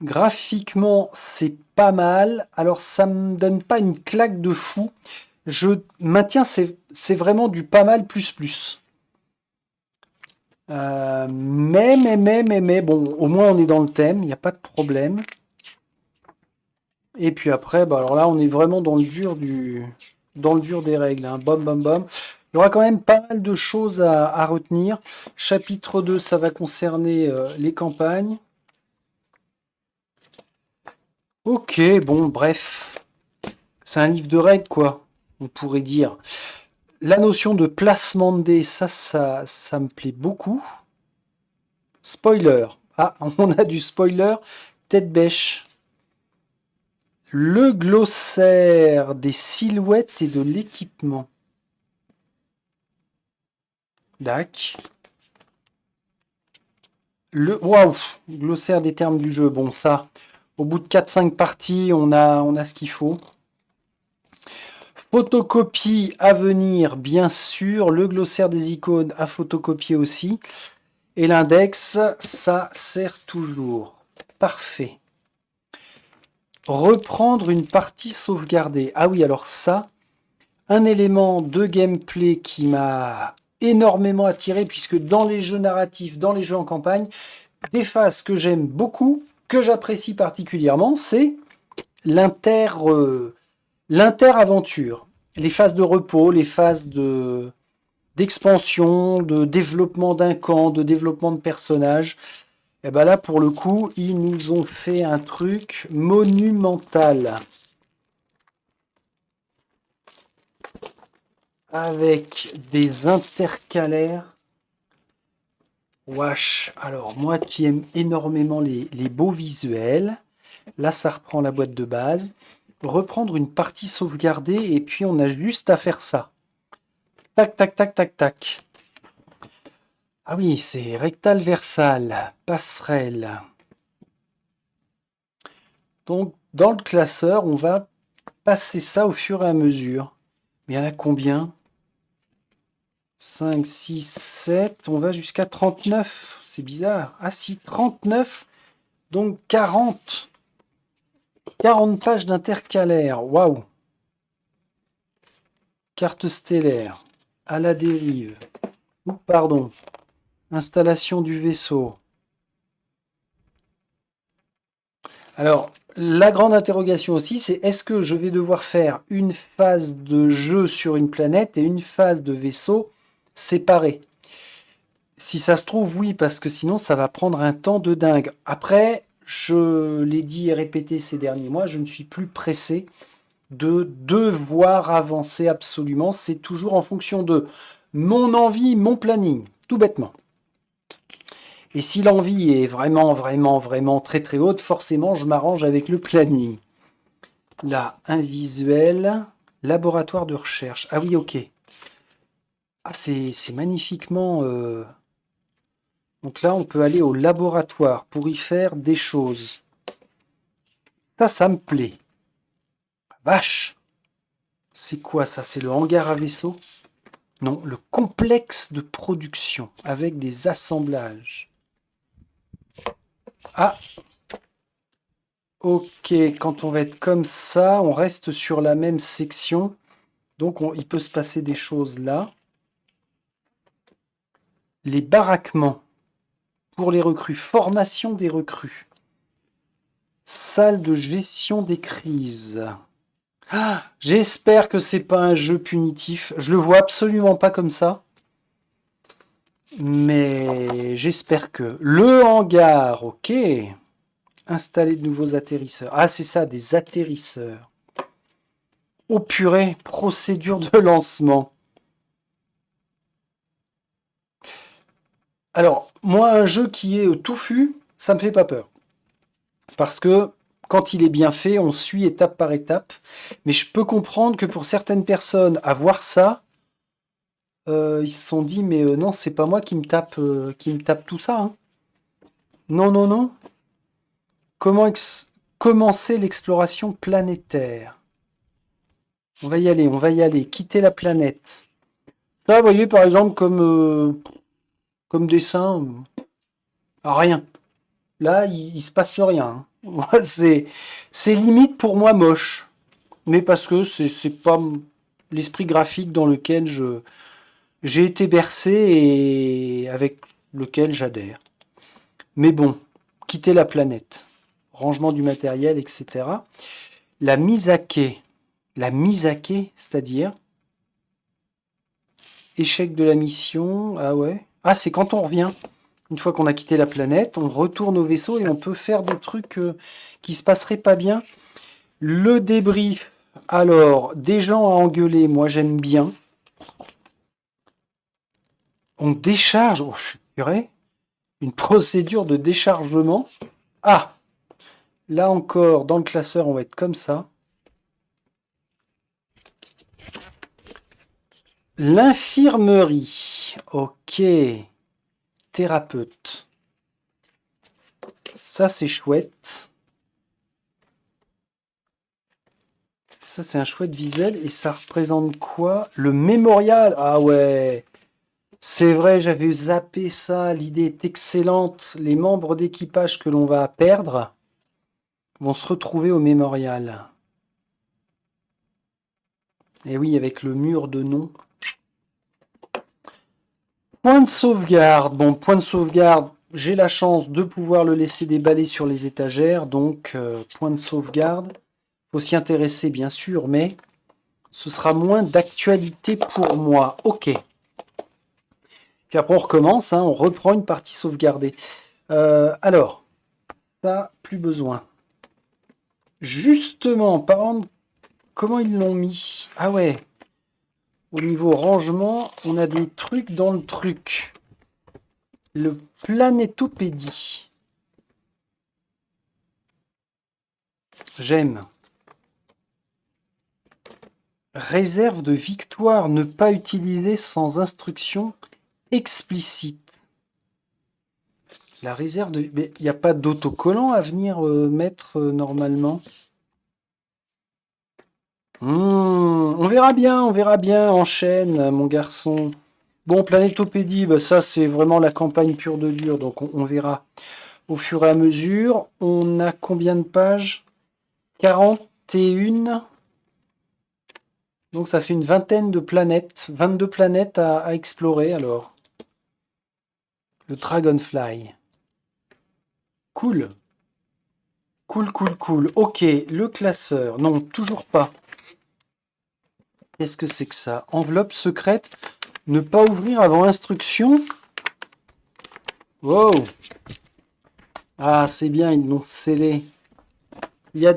Graphiquement, c'est pas mal. Alors, ça me donne pas une claque de fou. Je maintiens, c'est vraiment du pas mal plus plus. Mais, bon, au moins on est dans le thème, il n'y a pas de problème. Et puis après, bah alors là, on est vraiment dans le dur des règles, hein. Bam, bam, bam. Il y aura quand même pas mal de choses à retenir. Chapitre 2, ça va concerner les campagnes. Ok, bon, bref. C'est un livre de règles, quoi, on pourrait dire. La notion de placement de dés, ça me plaît beaucoup. Spoiler. Ah, on a du spoiler. Tête bêche. Le glossaire des silhouettes et de l'équipement. Dac. Le waouh, glossaire des termes du jeu. Bon, ça, au bout de 4-5 parties, on a ce qu'il faut. Photocopie à venir, bien sûr. Le glossaire des icônes à photocopier aussi. Et l'index, ça sert toujours. Parfait. Reprendre une partie sauvegardée. Ah oui, alors ça, un élément de gameplay qui m'a énormément attiré, puisque dans les jeux narratifs, dans les jeux en campagne, des phases que j'aime beaucoup, que j'apprécie particulièrement, c'est l'inter-aventure. Les phases de repos, les phases d'expansion, de développement d'un camp, de développement de personnages. Et ben là, pour le coup, ils nous ont fait un truc monumental. Avec des intercalaires. Wesh. Alors, moi qui aime énormément les beaux visuels, là, ça reprend la boîte de base. Reprendre une partie sauvegardée, et puis on a juste à faire ça. Tac, tac, tac, tac, tac. Ah oui, c'est rectal versal, passerelle. Donc, dans le classeur, on va passer ça au fur et à mesure. Mais il y en a combien? 5, 6, 7, on va jusqu'à 39. C'est bizarre. Ah si, 39, donc 40. 40 pages d'intercalaire. Waouh. Carte stellaire. À la dérive. Pardon. Installation du vaisseau. Alors, la grande interrogation aussi, c'est est-ce que je vais devoir faire une phase de jeu sur une planète et une phase de vaisseau séparée? Si ça se trouve, oui, parce que sinon, ça va prendre un temps de dingue. Après, je l'ai dit et répété ces derniers mois, je ne suis plus pressé de devoir avancer absolument. C'est toujours en fonction de mon envie, mon planning, tout bêtement. Et si l'envie est vraiment, vraiment, vraiment très, très haute, forcément, je m'arrange avec le planning. Là, un visuel, laboratoire de recherche. Ah oui, ok. Ah, c'est magnifiquement... Donc là, on peut aller au laboratoire pour y faire des choses. Ça me plaît. Vache! C'est quoi ça? C'est le hangar à vaisseau? Non, le complexe de production avec des assemblages. Ah! Ok, quand on va être comme ça, on reste sur la même section. Donc il peut se passer des choses là. Les baraquements pour les recrues. Formation des recrues. Salle de gestion des crises. Ah, j'espère que c'est pas un jeu punitif. Je le vois absolument pas comme ça. Mais j'espère que... Le hangar, ok. Installer de nouveaux atterrisseurs. Ah, c'est ça, des atterrisseurs. Oh purée, procédure de lancement. Alors, moi, un jeu qui est touffu, ça me fait pas peur. Parce que quand il est bien fait, on suit étape par étape. Mais je peux comprendre que pour certaines personnes, à voir ça, ils se sont dit, mais non, c'est pas moi qui me tape tout ça, hein. Non, non, non. Comment commencer l'exploration planétaire? On va y aller, on va y aller. Quitter la planète. Là, vous voyez, par exemple, comme dessin, rien. Là, il se passe rien. Hein. C'est limite pour moi moche. Mais parce que c'est pas l'esprit graphique dans lequel j'ai été bercé et avec lequel j'adhère. Mais bon, quitter la planète, rangement du matériel, etc. La mise à quai. La mise à quai, c'est-à-dire échec de la mission. Ah ouais. Ah, c'est quand on revient. Une fois qu'on a quitté la planète, on retourne au vaisseau et on peut faire des trucs qui se passeraient pas bien. Le débrief. Alors, des gens à engueuler, moi j'aime bien. On décharge. Oh, purée. Une procédure de déchargement. Ah, là encore, dans le classeur, on va être comme ça. L'infirmerie. Ok. Thérapeute. Ça, c'est chouette. Ça, c'est un chouette visuel. Et ça représente quoi? Le mémorial. Ah ouais. C'est vrai, j'avais zappé ça. L'idée est excellente. Les membres d'équipage que l'on va perdre vont se retrouver au mémorial. Et oui, avec le mur de nom. Point de sauvegarde. Bon, point de sauvegarde, j'ai la chance de pouvoir le laisser déballer sur les étagères. Donc, point de sauvegarde. Faut s'y intéresser, bien sûr, mais ce sera moins d'actualité pour moi. Ok. Puis après, on recommence. Hein, on reprend une partie sauvegardée. Alors, ça, plus besoin. Justement, par exemple, comment ils l'ont mis? Ah ouais. Au niveau rangement, on a des trucs dans le truc. Le planétopédie. J'aime. Réserve de victoire, ne pas utiliser sans instruction explicite. La réserve de... Mais il n'y a pas d'autocollant à venir mettre normalement. On verra bien. Enchaîne, mon garçon. Bon, Planétopédie, bah ça c'est vraiment la campagne pure de dur, donc on verra au fur et à mesure. On a combien de pages? 41. Donc ça fait une vingtaine de planètes, 22 planètes à explorer alors. Le Dragonfly. Cool. Cool. Ok, le classeur. Non, toujours pas. Qu'est-ce que c'est que ça? Enveloppe secrète. Ne pas ouvrir avant instruction. Wow. Ah, c'est bien, ils l'ont scellé. Il y a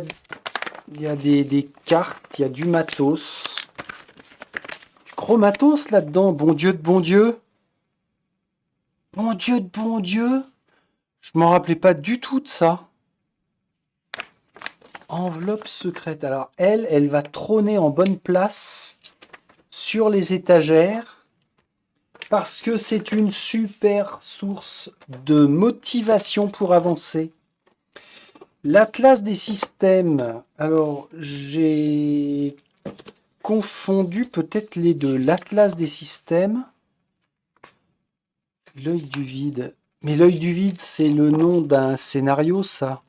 des cartes, il y a du matos. Du gros matos là-dedans. Bon Dieu de bon Dieu. Bon Dieu de bon Dieu. Je m'en rappelais pas du tout de ça. Enveloppe secrète. Alors, elle va trôner en bonne place sur les étagères parce que c'est une super source de motivation pour avancer. L'Atlas des systèmes. Alors, j'ai confondu peut-être les deux. L'Atlas des systèmes. L'œil du vide. Mais l'œil du vide, c'est le nom d'un scénario, ça.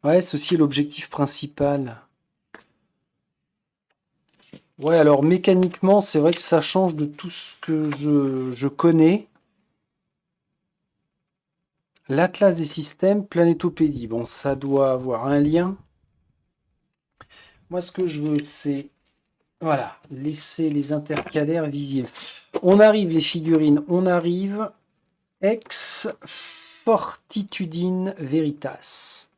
Ouais, ceci est l'objectif principal. Ouais, alors mécaniquement, c'est vrai que ça change de tout ce que je connais. L'Atlas des systèmes, Planétopédie. Bon, ça doit avoir un lien. Moi, ce que je veux, c'est... Voilà, laisser les intercalaires visibles. On arrive, les figurines, on arrive. Ex Fortitudine Veritas.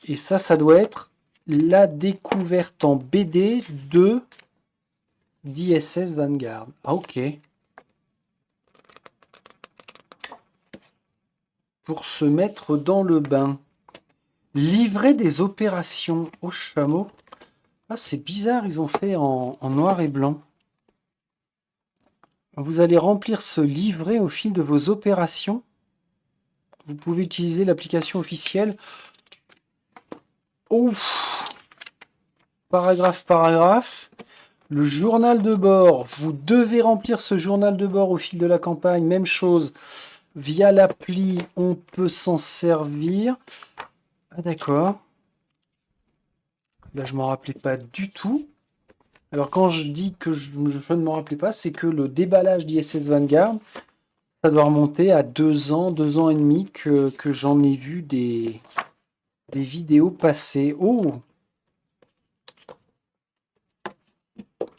Et ça doit être la découverte en BD de d'ISS Vanguard. Ah, ok. Pour se mettre dans le bain. Livret des opérations au chameau. Ah, c'est bizarre, ils ont fait en noir et blanc. Vous allez remplir ce livret au fil de vos opérations. Vous pouvez utiliser l'application officielle. Ouf. Paragraphe. Le journal de bord, vous devez remplir ce journal de bord au fil de la campagne. Même chose, via l'appli, on peut s'en servir. Ah d'accord. Là, je m'en rappelais pas du tout. Alors quand je dis que je ne m'en rappelais pas, c'est que le déballage d'ISS Vanguard, ça doit remonter à 2 ans et demi que j'en ai vu des vidéos passer. Oh!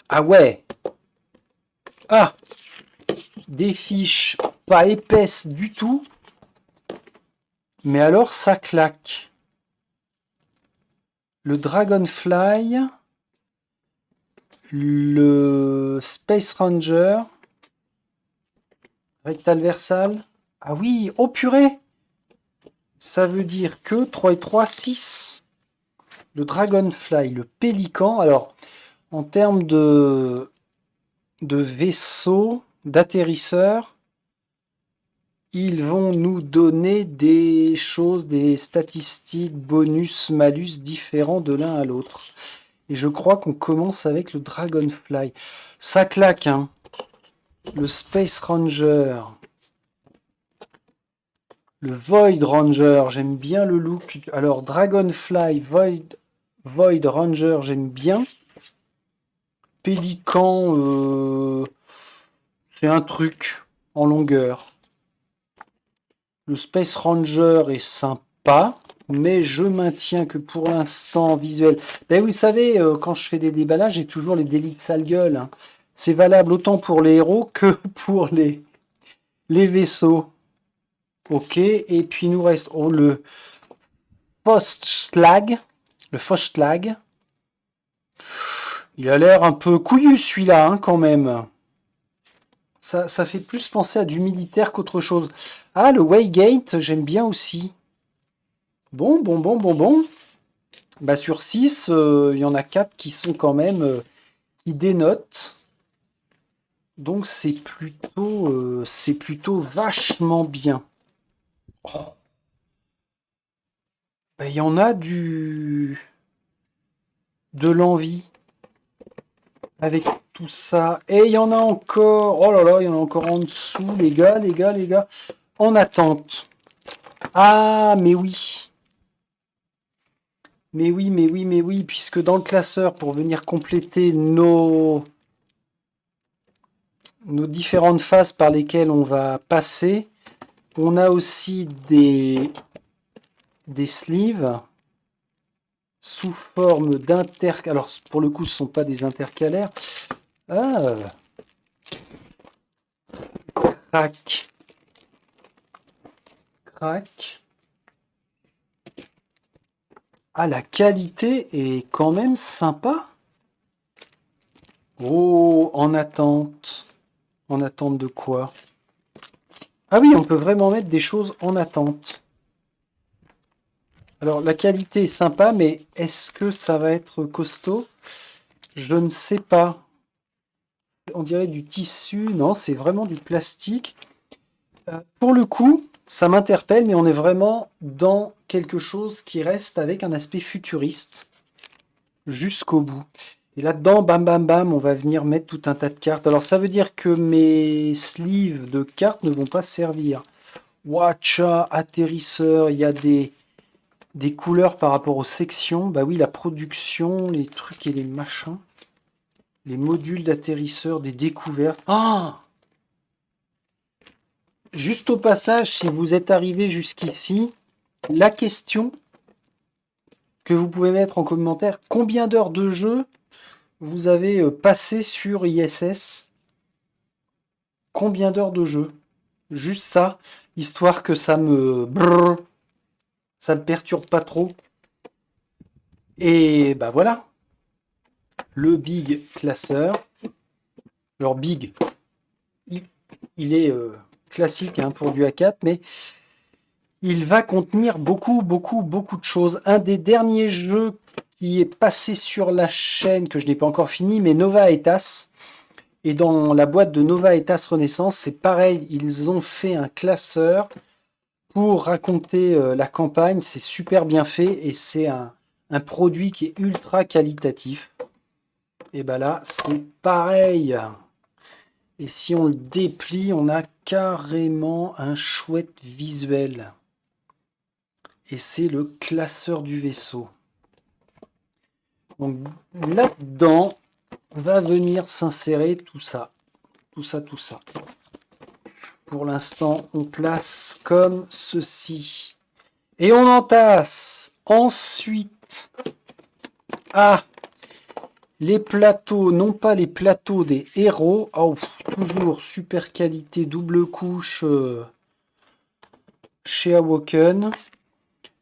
Ah ouais! Ah! Des fiches pas épaisses du tout, mais alors ça claque. Le Dragonfly, le Space Ranger, rectal versal. Ah oui, oh purée! Ça veut dire que 3 et 3, 6. Le Dragonfly, le Pélican. Alors, en termes de vaisseau, d'atterrisseur, ils vont nous donner des choses, des statistiques, bonus, malus différents de l'un à l'autre. Et je crois qu'on commence avec le Dragonfly. Ça claque, hein. Le Space Ranger. Le Void Ranger, j'aime bien le look. Alors, Dragonfly, Void Ranger, j'aime bien. Pélican, c'est un truc en longueur. Le Space Ranger est sympa, mais je maintiens que pour l'instant, visuel. Ben, vous savez, quand je fais des déballages, j'ai toujours les délits de sale gueule, hein. C'est valable autant pour les héros que pour les vaisseaux. Ok, et puis il nous reste le Postslag. Le Postslag. Il a l'air un peu couillu celui-là, hein, quand même. Ça fait plus penser à du militaire qu'autre chose. Ah, le Waygate, j'aime bien aussi. Bon. Bah, sur 6, il y en a 4 qui sont quand même qui dénotent. Donc c'est plutôt vachement bien. Oh. Bah, il y en a de l'envie avec tout ça. Et il y en a encore. Oh là là, il y en a encore en dessous, les gars. En attente. Ah, mais oui. Mais oui, puisque dans le classeur, pour venir compléter nos différentes phases par lesquelles on va passer, on a aussi des sleeves sous forme alors pour le coup, ce ne sont pas des intercalaires. Ah, crac. Ah, la qualité est quand même sympa. Oh, en attente. En attente de quoi? Ah oui, on peut vraiment mettre des choses en attente. Alors, la qualité est sympa, mais est-ce que ça va être costaud? Je ne sais pas. On dirait du tissu. Non, c'est vraiment du plastique. Pour le coup, ça m'interpelle, mais on est vraiment dans quelque chose qui reste avec un aspect futuriste jusqu'au bout. Et là-dedans, bam, bam, bam, on va venir mettre tout un tas de cartes. Alors, ça veut dire que mes sleeves de cartes ne vont pas servir. Watcha, atterrisseur, il y a des couleurs par rapport aux sections. Bah oui, la production, les trucs et les machins. Les modules d'atterrisseur, des découvertes. Ah! Juste au passage, si vous êtes arrivé jusqu'ici, la question que vous pouvez mettre en commentaire, combien d'heures de jeu vous avez passé sur ISS? Combien d'heures de jeu? Juste ça, histoire que ça me perturbe pas trop. Et bah voilà, le big classeur. Alors big, il est classique, hein, pour du A4, mais il va contenir beaucoup de choses. Un des derniers jeux qui est passé sur la chaîne, que je n'ai pas encore fini, mais Nova Etas. Et dans la boîte de Nova Etas Renaissance, c'est pareil, ils ont fait un classeur pour raconter la campagne. C'est super bien fait et c'est un produit qui est ultra qualitatif. Et ben là, c'est pareil. Et si on le déplie, on a carrément un chouette visuel. Et c'est le classeur du vaisseau. Donc là-dedans, va venir s'insérer tout ça. Tout ça, tout ça. Pour l'instant, on place comme ceci. Et on entasse. Ensuite, les plateaux, non pas les plateaux des héros. Oh, toujours super qualité, double couche chez Awoken.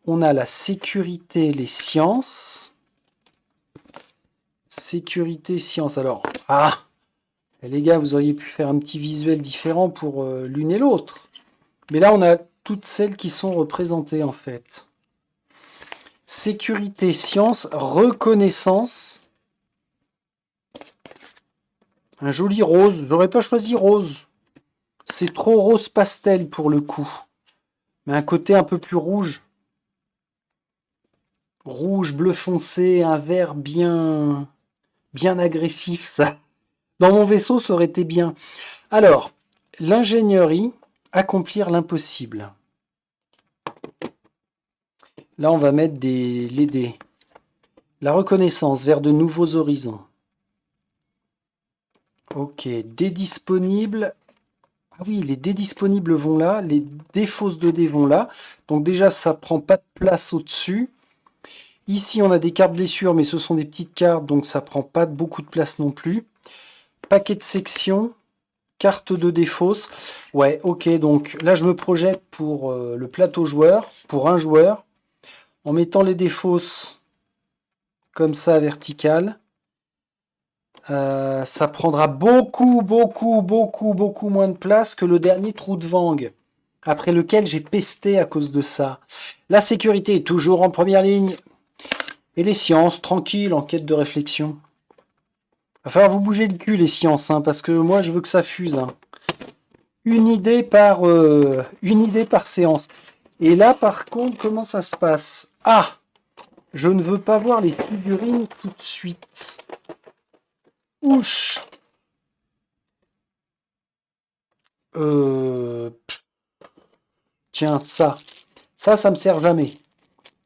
On a la sécurité, les sciences. Sécurité, sciences. Alors, les gars, vous auriez pu faire un petit visuel différent pour l'une et l'autre. Mais là, on a toutes celles qui sont représentées, en fait. Sécurité, sciences, reconnaissance. Un joli rose. J'aurais pas choisi rose. C'est trop rose pastel pour le coup. Mais un côté un peu plus rouge. Rouge, bleu foncé, un vert bien agressif, ça. Dans mon vaisseau, ça aurait été bien. Alors, l'ingénierie, accomplir l'impossible. Là, on va mettre les dés. La reconnaissance vers de nouveaux horizons. Ok, dés disponibles. Ah oui, les dés disponibles vont là, les dés fausses de dés vont là. Donc déjà, ça prend pas de place au-dessus. Ici, on a des cartes blessures, mais ce sont des petites cartes, donc ça prend pas beaucoup de place non plus. Paquet de sections, carte de dés fausses. Ouais, ok, donc là, je me projette pour le plateau joueur, pour un joueur, en mettant les dés fausses comme ça, vertical. Ça prendra beaucoup moins de place que le dernier trou de Vang, après lequel j'ai pesté à cause de ça. La sécurité est toujours en première ligne. Et les sciences, tranquille, en quête de réflexion. Va falloir vous bouger le cul, les sciences, hein, parce que moi, je veux que ça fuse. Hein. Une idée par séance. Et là, par contre, comment ça se passe? Ah, je ne veux pas voir les figurines tout de suite. Ouch. Tiens, ça me sert jamais.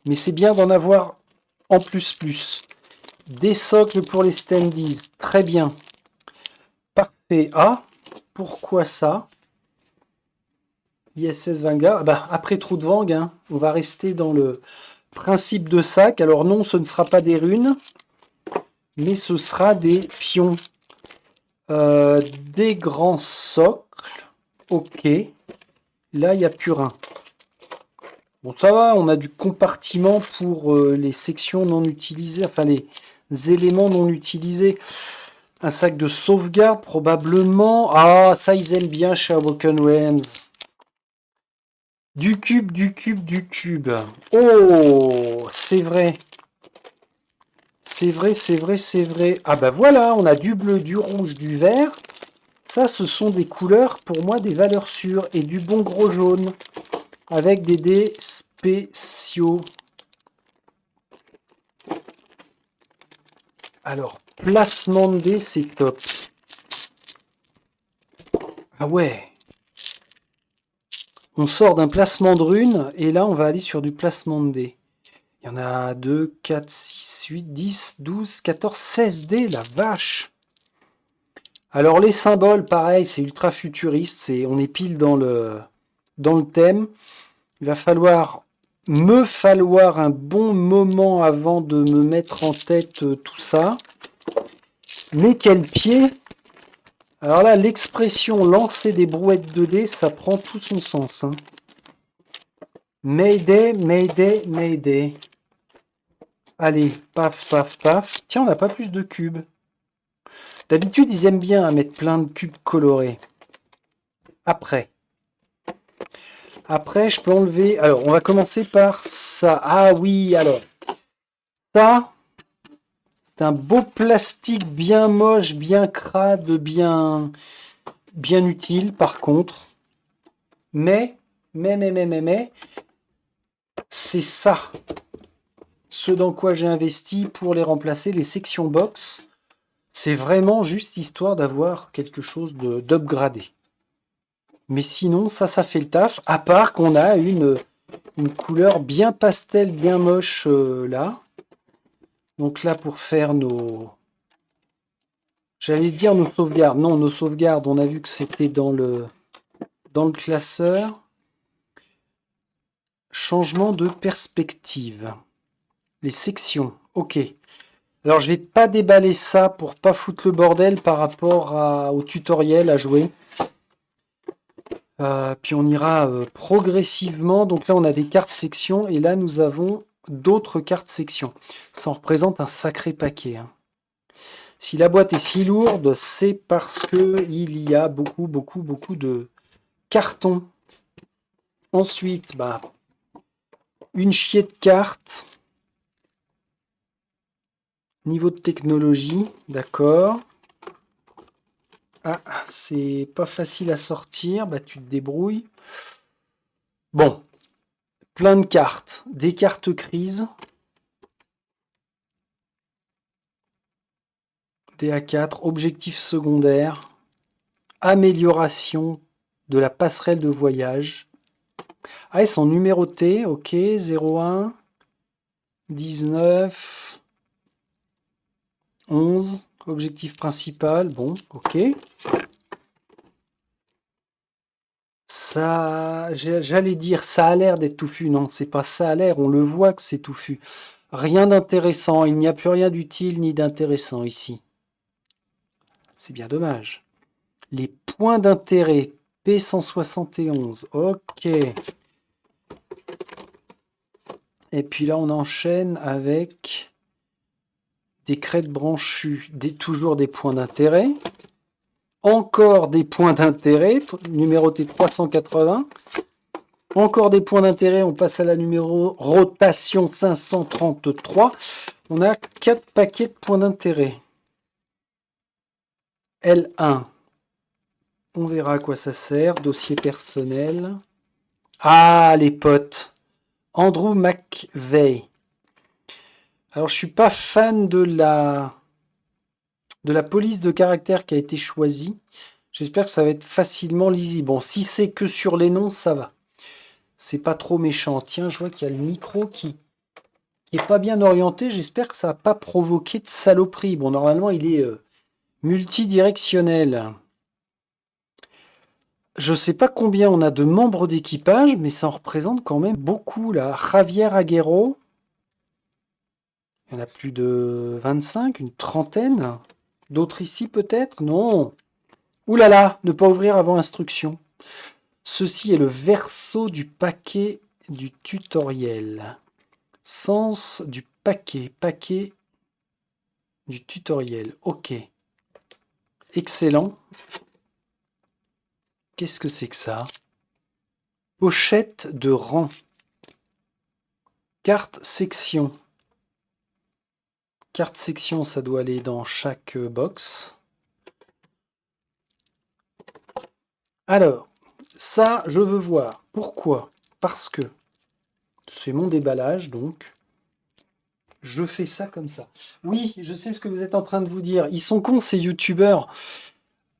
Mais c'est bien d'en avoir en plus. Des socles pour les standees, très bien. Parfait. Ah, pourquoi ça? ISS Vanguard. Après trou de Vang, hein, on va rester dans le principe de sac. Alors non, ce ne sera pas des runes, mais ce sera des pions. Des grands socles. Ok. Là, il n'y a plus rien. Bon, ça va, on a du compartiment pour les sections non utilisées, enfin les éléments non utilisés. Un sac de sauvegarde, probablement. Ah, ça, ils aiment bien chez Awoken Realms. Du cube. Oh, c'est vrai. C'est vrai. Ah bah voilà, on a du bleu, du rouge, du vert. Ça, ce sont des couleurs, pour moi, des valeurs sûres. Et du bon gros jaune. Avec des dés spéciaux. Alors, placement de dés, c'est top. Ah ouais. On sort d'un placement de runes, et là, on va aller sur du placement de dés. Il y en a 2, 4, 6, 8, 10, 12, 14, 16 dés, la vache. Alors, les symboles, pareil, c'est ultra futuriste. On est pile dans le thème. Il va me falloir un bon moment avant de me mettre en tête tout ça. Mais quel pied! Alors là, l'expression lancer des brouettes de dés, ça prend tout son sens. Hein. Mayday. Allez, paf. Tiens, on n'a pas plus de cubes. D'habitude, ils aiment bien mettre plein de cubes colorés. Après, je peux enlever... Alors, on va commencer par ça. Ah oui, alors. Ça, c'est un beau plastique bien moche, bien crade, bien utile, par contre. Mais, c'est ça. Ce dans quoi j'ai investi pour les remplacer, les sections box. C'est vraiment juste histoire d'avoir quelque chose d'upgradé. Mais sinon, ça fait le taf, à part qu'on a une couleur bien pastel, bien moche là. Donc là, pour faire nos... J'allais dire nos sauvegardes. Non, nos sauvegardes, on a vu que c'était dans le classeur. Changement de perspective. Les sections, ok. Alors, je vais pas déballer ça pour pas foutre le bordel par rapport au tutoriel à jouer. Puis on ira progressivement. Donc là, on a des cartes sections et là, nous avons d'autres cartes sections. Ça en représente un sacré paquet, hein. Si la boîte est si lourde, c'est parce que il y a beaucoup de cartons. Ensuite, bah, une chier de cartes. Niveau de technologie, d'accord. Ah, c'est pas facile à sortir, bah tu te débrouilles. Bon, plein de cartes, des cartes crises, des A4, objectifs secondaires, amélioration de la passerelle de voyage. Ah, ils sont numérotés, ok, 01, 19, 11, objectif principal, bon, ok. Ça, j'allais dire, ça a l'air d'être touffu. Non, c'est pas ça a l'air, on le voit que c'est touffu. Rien d'intéressant, il n'y a plus rien d'utile ni d'intéressant ici. C'est bien dommage. Les points d'intérêt, P171, ok. Et puis là, on enchaîne avec des crêtes branchues, toujours des points d'intérêt. Encore des points d'intérêt, numéroté 380. Encore des points d'intérêt, on passe à la numérotation 533. On a 4 paquets de points d'intérêt. L1. On verra à quoi ça sert. Dossier personnel. Ah, les potes. Andrew McVeigh. Alors, je suis pas fan de la police de caractère qui a été choisie. J'espère que ça va être facilement lisible. Bon, si c'est que sur les noms, ça va. C'est pas trop méchant. Tiens, je vois qu'il y a le micro qui est pas bien orienté. J'espère que ça va pas provoquer de saloperie. Bon, normalement, il est multidirectionnel. Je sais pas combien on a de membres d'équipage, mais ça en représente quand même beaucoup, là. Javier Aguero. Il y en a plus de 25, une trentaine. D'autres ici, peut-être? Non. Ouh là là, ne pas ouvrir avant instruction. Ceci est le verso du paquet du tutoriel. Sens du paquet. Paquet du tutoriel. Ok. Excellent. Qu'est-ce que c'est que ça? Pochette de rang. Carte section. Carte section, ça doit aller dans chaque box. Alors, ça, je veux voir. Pourquoi? Parce que c'est mon déballage, donc je fais ça comme ça. Oui, je sais ce que vous êtes en train de vous dire. Ils sont cons, ces youtubeurs.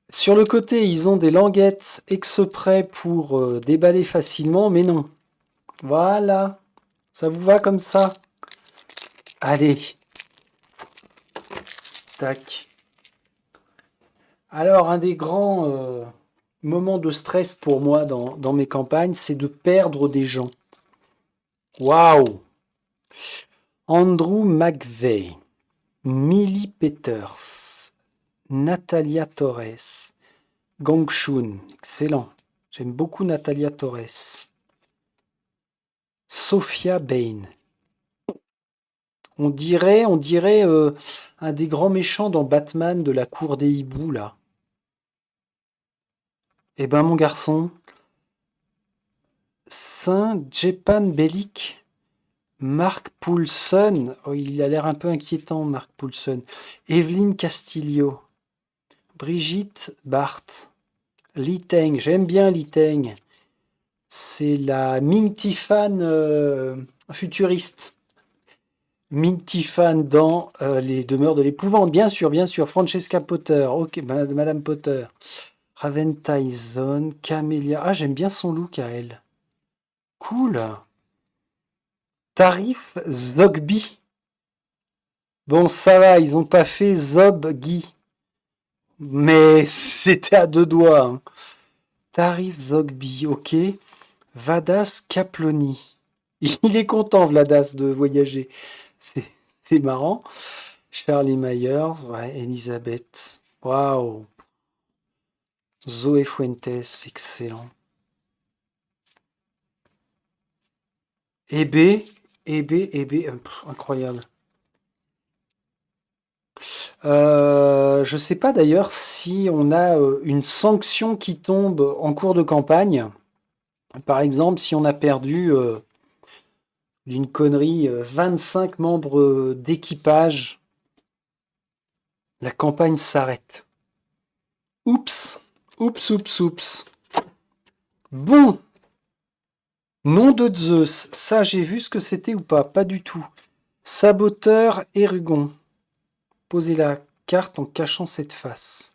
Sur le côté, ils ont des languettes exprès pour déballer facilement, mais non. Voilà. Ça vous va comme ça? Allez. Tac. Alors, un des grands moments de stress pour moi dans mes campagnes, c'est de perdre des gens. Waouh! Andrew McVeigh, Millie Peters, Natalia Torres, Gong Shun, excellent. J'aime beaucoup Natalia Torres. Sophia Bain. On dirait un des grands méchants dans Batman de la cour des hiboux, là. Eh ben, mon garçon, Saint Jepan Bellic, Mark Poulson. Oh, il a l'air un peu inquiétant, Mark Poulson. Evelyne Castillo, Brigitte Barthes, Li Teng. J'aime bien Li Teng. C'est la Ming Tifan futuriste. Minty Fan dans Les Demeures de l'Épouvante. Bien sûr. Francesca Potter. Ok, Madame Potter. Raven Tyson. Camélia. Ah, j'aime bien son look à elle. Cool. Tarif Zogby. Bon, ça va, ils ont pas fait Zobgy. Mais c'était à deux doigts, hein. Tarif Zogby, ok. Vadas Kaploni. Il est content, Vladas, de voyager. C'est c'est marrant. Charlie Myers, ouais, Elisabeth. Waouh. Zoé Fuentes, excellent. Ebe, incroyable. Je sais pas d'ailleurs si on a une sanction qui tombe en cours de campagne. Par exemple, si on a perdu d'une connerie 25 membres d'équipage, la campagne s'arrête. Oups, oups. Bon, nom de Zeus, ça j'ai vu ce que c'était ou pas, pas du tout. Saboteur Erugon. Posez la carte en cachant cette face.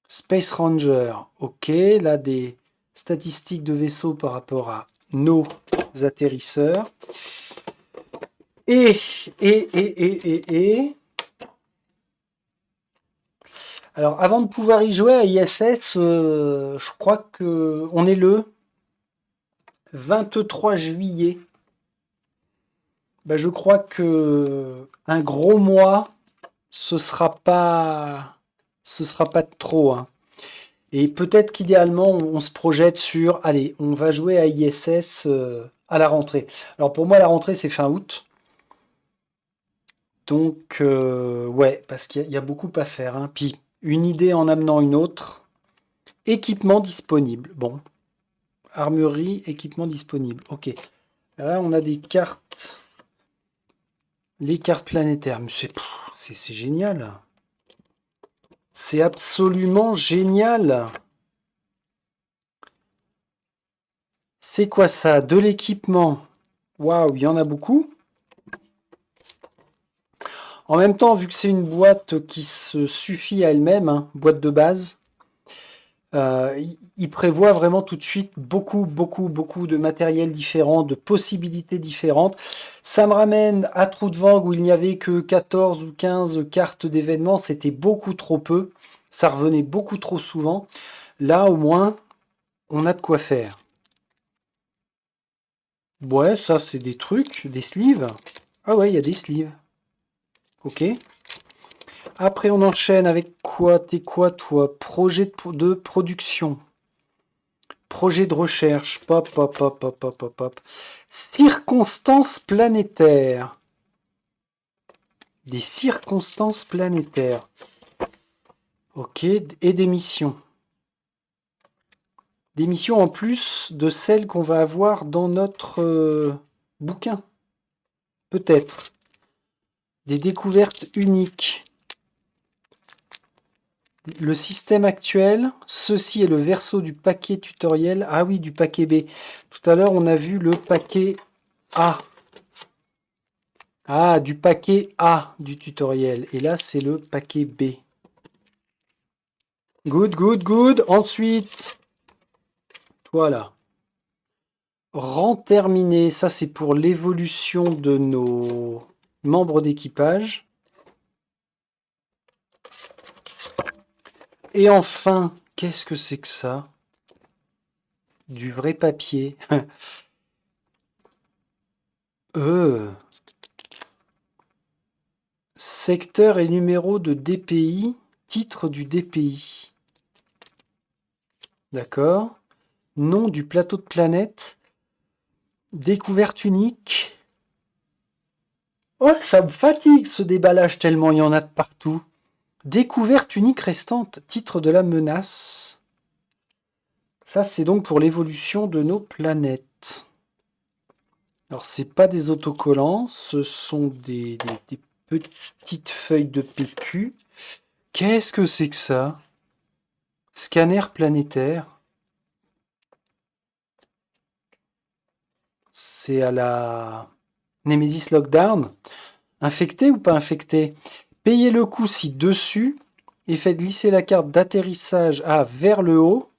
Space Ranger, ok, là des statistiques de vaisseau par rapport à nos atterrisseurs. Et. Alors, avant de pouvoir y jouer à ISS, je crois que on est le 23 juillet. Ben, je crois que un gros mois, ce sera pas trop, hein. Et peut-être qu'idéalement, on se projette sur, allez, on va jouer à ISS à la rentrée. Alors pour moi, la rentrée, c'est fin août. Donc, ouais, parce qu'il y a beaucoup à faire, hein. Puis, une idée en amenant une autre. Équipement disponible. Bon, armurerie, équipement disponible. Ok. Là, on a des cartes. Les cartes planétaires. Mais c'est génial. C'est absolument génial. C'est quoi ça? De l'équipement. Waouh, il y en a beaucoup. En même temps, vu que c'est une boîte qui se suffit à elle-même, hein, boîte de base, il prévoit vraiment tout de suite beaucoup de matériel différent, de possibilités différentes. Ça me ramène à Trou de Vangue où il n'y avait que 14 ou 15 cartes d'événements, c'était beaucoup trop peu, ça revenait beaucoup trop souvent. Là, au moins, on a de quoi faire. Ouais, ça, c'est des trucs, des sleeves. Ah ouais, il y a des sleeves. Ok. Après, on enchaîne avec quoi? T'es quoi, toi? Projet de production. Projet de recherche. Pop. Circonstances planétaires. Des circonstances planétaires. Ok. Et des missions. Des missions en plus de celles qu'on va avoir dans notre bouquin. Peut-être. Des découvertes uniques. Le système actuel, ceci est le verso du paquet tutoriel. Ah oui, du paquet B. Tout à l'heure, on a vu le paquet A. Ah, du paquet A du tutoriel. Et là, c'est le paquet B. Good. Ensuite, toi là. Rang terminé. Ça, c'est pour l'évolution de nos membres d'équipage. Et enfin, qu'est-ce que c'est que ça? Du vrai papier. euh. Secteur et numéro de DPI. Titre du DPI. D'accord. Nom du plateau de planète. Découverte unique. Oh, ça me fatigue ce déballage tellement il y en a de partout. Découverte unique restante. Titre de la menace. Ça, c'est donc pour l'évolution de nos planètes. Alors, c'est pas des autocollants, ce sont des petites feuilles de PQ. Qu'est-ce que c'est que ça? Scanner planétaire. C'est à la Nemesis Lockdown. Infecté ou pas infecté? Payez le coup ci-dessus et faites glisser la carte d'atterrissage vers le haut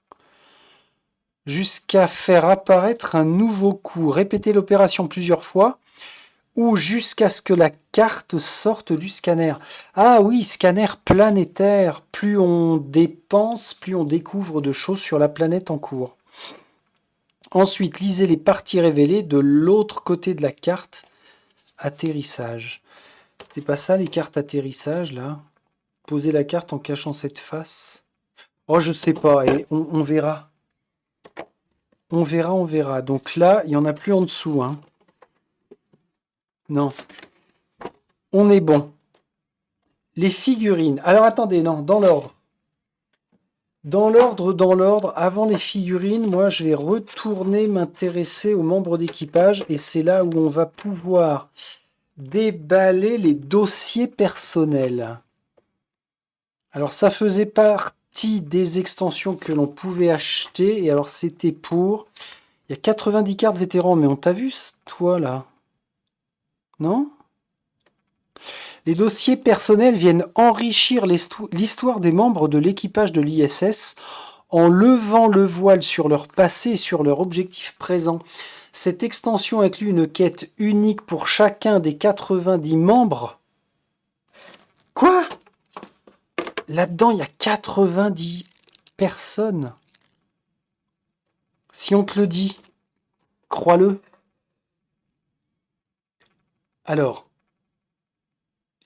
jusqu'à faire apparaître un nouveau coup. Répétez l'opération plusieurs fois ou jusqu'à ce que la carte sorte du scanner. Ah oui, scanner planétaire. Plus on dépense, plus on découvre de choses sur la planète en cours. Ensuite, lisez les parties révélées de l'autre côté de la carte atterrissage. C'était pas ça les cartes atterrissage là? Posez la carte en cachant cette face. Oh, je sais pas, et on verra. On verra, on verra. Donc là, il n'y en a plus en dessous. Hein. Non. On est bon. Les figurines. Alors attendez, non, dans l'ordre. Dans l'ordre, avant les figurines, moi je vais retourner m'intéresser aux membres d'équipage et c'est là où on va pouvoir déballer les dossiers personnels. Alors ça faisait partie des extensions que l'on pouvait acheter et alors c'était pour... Il y a 90 cartes vétérans, mais on t'a vu toi là? Non? Les dossiers personnels viennent enrichir l'histoire des membres de l'équipage de l'ISS en levant le voile sur leur passé et sur leur objectif présent. Cette extension inclut une quête unique pour chacun des 90 membres. Quoi? Là-dedans, il y a 90 personnes. Si on te le dit, crois-le. Alors,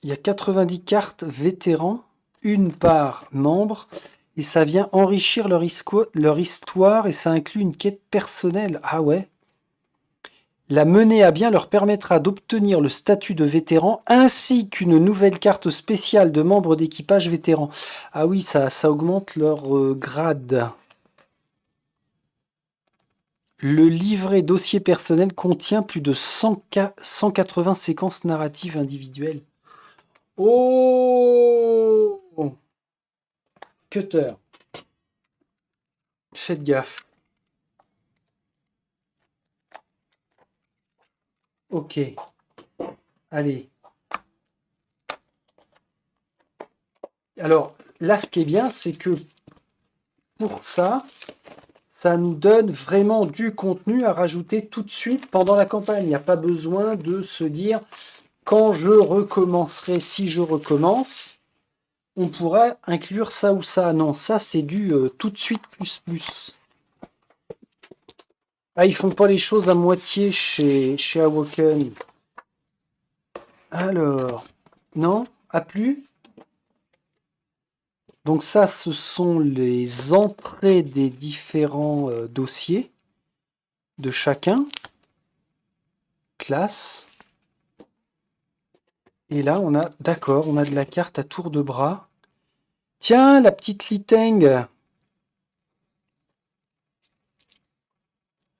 il y a 90 cartes vétérans, une par membre, et ça vient enrichir leur histoire et ça inclut une quête personnelle. Ah ouais. La mener à bien leur permettra d'obtenir le statut de vétéran ainsi qu'une nouvelle carte spéciale de membre d'équipage vétéran. Ah oui, ça augmente leur grade. Le livret dossier personnel contient plus de 180 séquences narratives individuelles. Oh! Cutter. Faites gaffe. Ok. Allez. Alors, là, ce qui est bien, c'est que pour ça, ça nous donne vraiment du contenu à rajouter tout de suite pendant la campagne. Il n'y a pas besoin de se dire, quand je recommencerai, si je recommence, on pourra inclure ça ou ça. Non, ça, c'est du tout de suite plus. Ah, ils font pas les choses à moitié chez Awoken. Alors, non, a plus. Donc ça, ce sont les entrées des différents dossiers de chacun. Classe. Et là, on a, d'accord, on a de la carte à tour de bras. Tiens, la petite Liteng.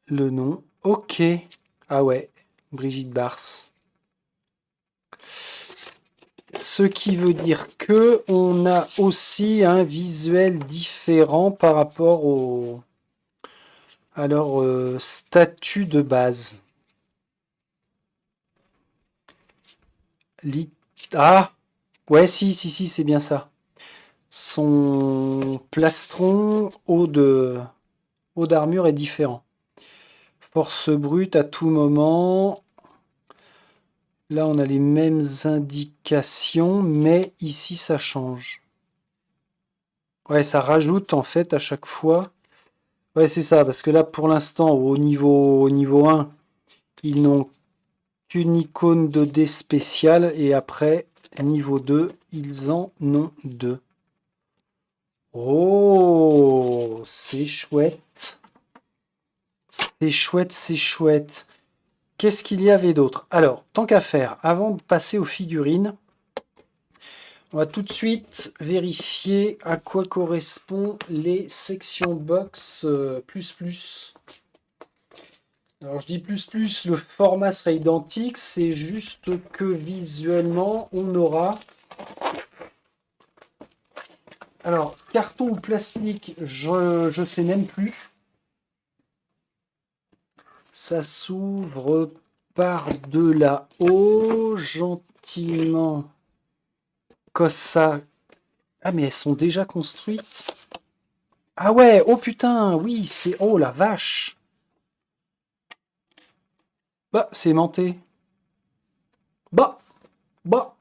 Le nom. Ok. Ah ouais, Brigitte Bars. Ce qui veut dire que on a aussi un visuel différent par rapport à leur statut de base. Ah, ouais, si, c'est bien ça. Son plastron haut d'armure est différent. Force brute à tout moment. Là, on a les mêmes indications, mais ici, ça change. Ouais, ça rajoute en fait à chaque fois. Ouais, c'est ça, parce que là, pour l'instant, au niveau 1, ils n'ont qu'une icône de dés spéciale, et après, niveau 2, ils en ont 2. Oh, c'est chouette. C'est chouette, c'est chouette. Qu'est-ce qu'il y avait d'autre? Alors, tant qu'à faire, avant de passer aux figurines, on va tout de suite vérifier à quoi correspondent les sections box plus. Alors je dis plus, le format sera identique, c'est juste que visuellement on aura... Alors, carton ou plastique, je sais même plus. Ça s'ouvre part de là-haut, gentiment. Cosa. Ah, mais elles sont déjà construites. Ah ouais, oh putain, oui, c'est... Oh la vache. Bah, c'est aimanté. Bah, bah,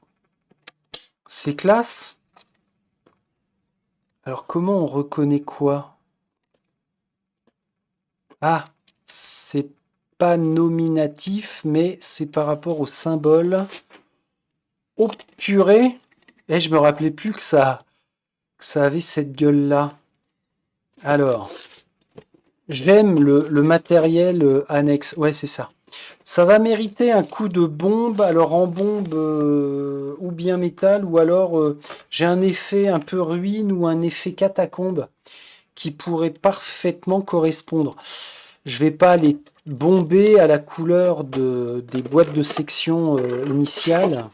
c'est classe. Alors, comment on reconnaît quoi? Ah, c'est pas nominatif, mais c'est par rapport au symbole. Oh purée! Et je me rappelais plus que ça avait cette gueule-là. Alors, j'aime le matériel annexe. Ouais, c'est ça. Ça va mériter un coup de bombe. Alors en bombe ou bien métal, ou alors j'ai un effet un peu ruine ou un effet catacombe qui pourrait parfaitement correspondre. Je vais pas les bomber à la couleur des boîtes de section initiales.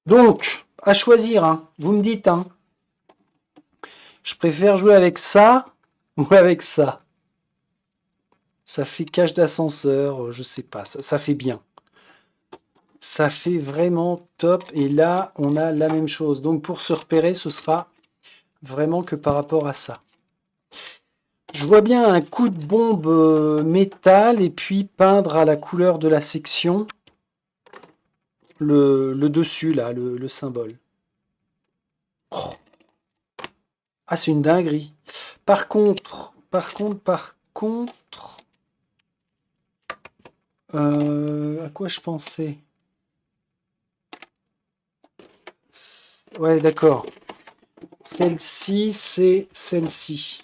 Donc, à choisir, hein. Vous me dites, hein. Je préfère jouer avec ça ou avec ça. Ça fait cage d'ascenseur, je sais pas, ça fait bien. Ça fait vraiment top. Et là, on a la même chose. Donc pour se repérer, ce sera vraiment que par rapport à ça. Je vois bien un coup de bombe métal et puis peindre à la couleur de la section le dessus, là, le symbole. Oh. Ah, c'est une dinguerie. Par contre, à quoi je pensais? Ouais, d'accord. Celle-ci, c'est celle-ci.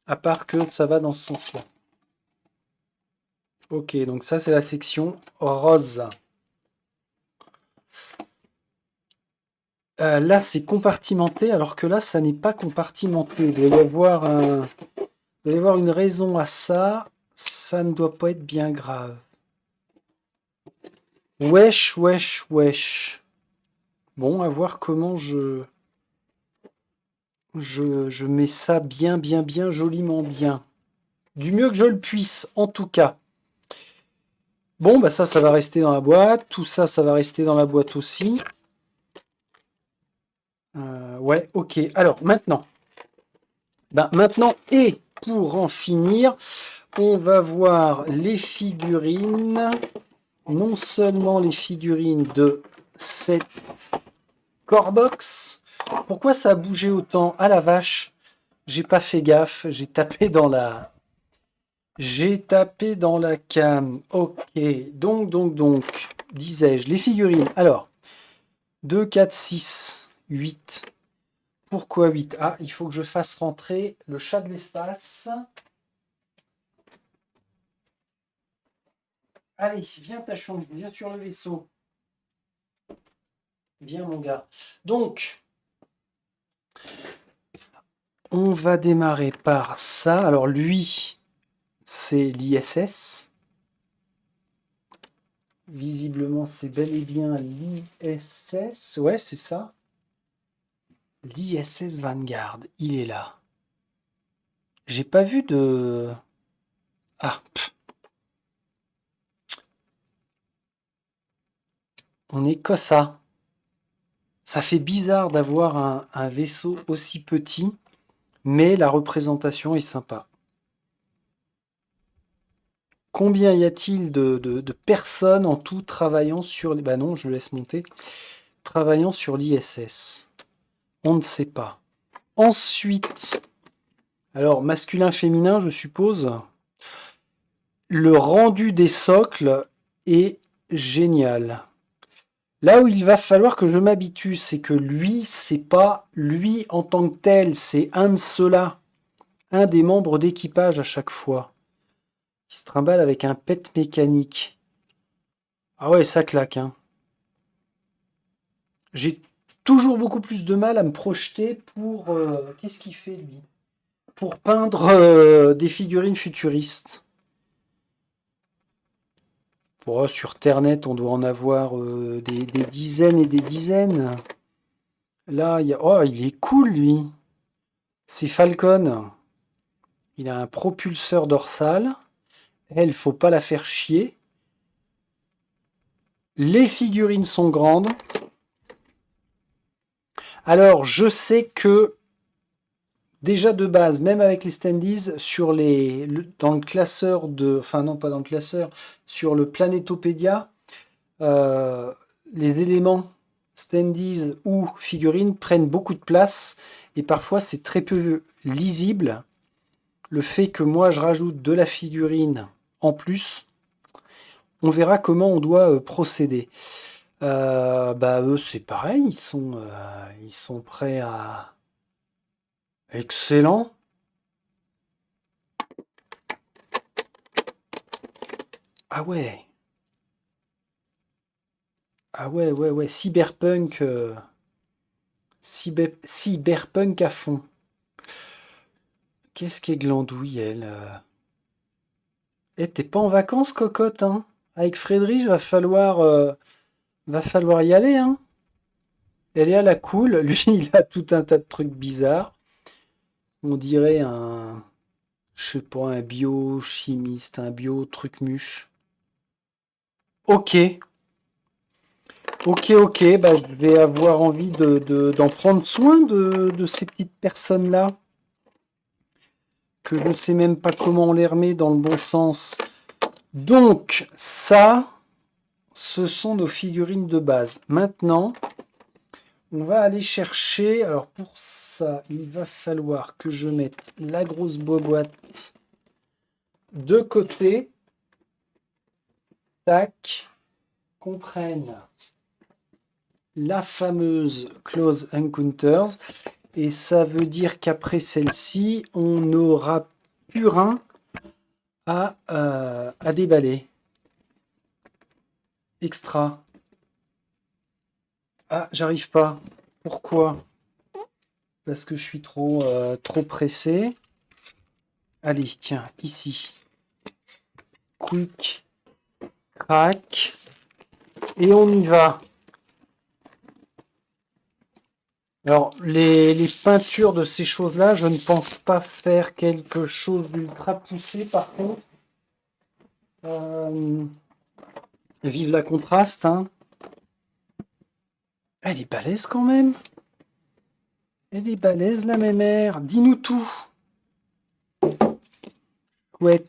À part que ça va dans ce sens-là. Ok, donc ça, c'est la section rose. Là, c'est compartimenté, alors que là, ça n'est pas compartimenté. Il doit y avoir une raison à ça. Ça ne doit pas être bien grave. Wesh, wesh, wesh. Bon, à voir comment je mets ça bien, bien, bien, joliment bien. Du mieux que je le puisse, en tout cas. Bon, bah ça va rester dans la boîte. Tout ça, ça va rester dans la boîte aussi. Ouais, ok. Alors, maintenant. Maintenant, et pour en finir, on va voir les figurines. Non seulement les figurines de cette Corebox. Pourquoi ça a bougé autant? Ah la vache, j'ai pas fait gaffe, j'ai tapé dans la... J'ai tapé dans la cam. Ok, donc, disais-je, les figurines. Alors, 2, 4, 6, 8. Pourquoi 8? Ah, il faut que je fasse rentrer le chat de l'espace. Allez, viens ta chambre, viens sur le vaisseau. Viens mon gars. Donc, on va démarrer par ça. Alors lui, c'est l'ISS. Visiblement, c'est bel et bien l'ISS. Ouais, c'est ça. L'ISS Vanguard, il est là. J'ai pas vu de... Ah, on est que ça. Ça fait bizarre d'avoir un vaisseau aussi petit, mais la représentation est sympa. Combien y a-t-il de personnes en tout travaillant sur les... Bah non, je laisse monter. Travaillant sur l'ISS. On ne sait pas. Ensuite, alors masculin-féminin, je suppose. Le rendu des socles est génial. Là où il va falloir que je m'habitue, c'est que lui, c'est pas lui en tant que tel, c'est un de ceux-là, un des membres d'équipage à chaque fois. Il se trimballe avec un pet mécanique. Ah ouais, ça claque, hein. J'ai toujours beaucoup plus de mal à me projeter pour... qu'est-ce qu'il fait, lui? Pour peindre des figurines futuristes. Bon, sur Ternet, on doit en avoir des dizaines et des dizaines. Là, oh, il est cool, lui. C'est Falcon. Il a un propulseur dorsal. Elle, faut pas la faire chier. Les figurines sont grandes. Alors, je sais que déjà de base, même avec les standees, dans le classeur de... Enfin non, pas dans le classeur, sur le Planétopédia, euh, les éléments standees ou figurines prennent beaucoup de place et parfois c'est très peu lisible. Le fait que moi je rajoute de la figurine en plus, on verra comment on doit procéder. Bah eux c'est pareil, ils sont prêts à... Excellent. Ah ouais. Ah ouais, ouais, ouais. Cyberpunk. Cyberpunk à fond. Qu'est-ce qu'est Glandouille, elle Eh, t'es pas en vacances, cocotte, hein? Avec Frédéric, va falloir y aller, hein? Elle est à la cool. Lui, il a tout un tas de trucs bizarres. On dirait je sais pas, un biochimiste, un bio truc muche. Ok, ok, bah je vais avoir envie d'en prendre soin de ces petites personnes-là, que je ne sais même pas comment on les remet dans le bon sens. Donc, ça, ce sont nos figurines de base. Maintenant, on va aller chercher. Alors, pour ça, il va falloir que je mette la grosse boîte de côté. Tac. Qu'on prenne la fameuse Close Encounters. Et ça veut dire qu'après celle-ci, on n'aura plus rien à déballer. Extra. Ah, j'arrive pas. Pourquoi? Parce que je suis trop pressé. Allez, tiens, ici. Quick. Crack. Et on y va. Alors, les peintures de ces choses-là, je ne pense pas faire quelque chose d'ultra poussé, par contre. Vive la contraste, hein. Elle est balèze quand même. Elle est balèze, la mémère. Dis-nous tout. Chouette.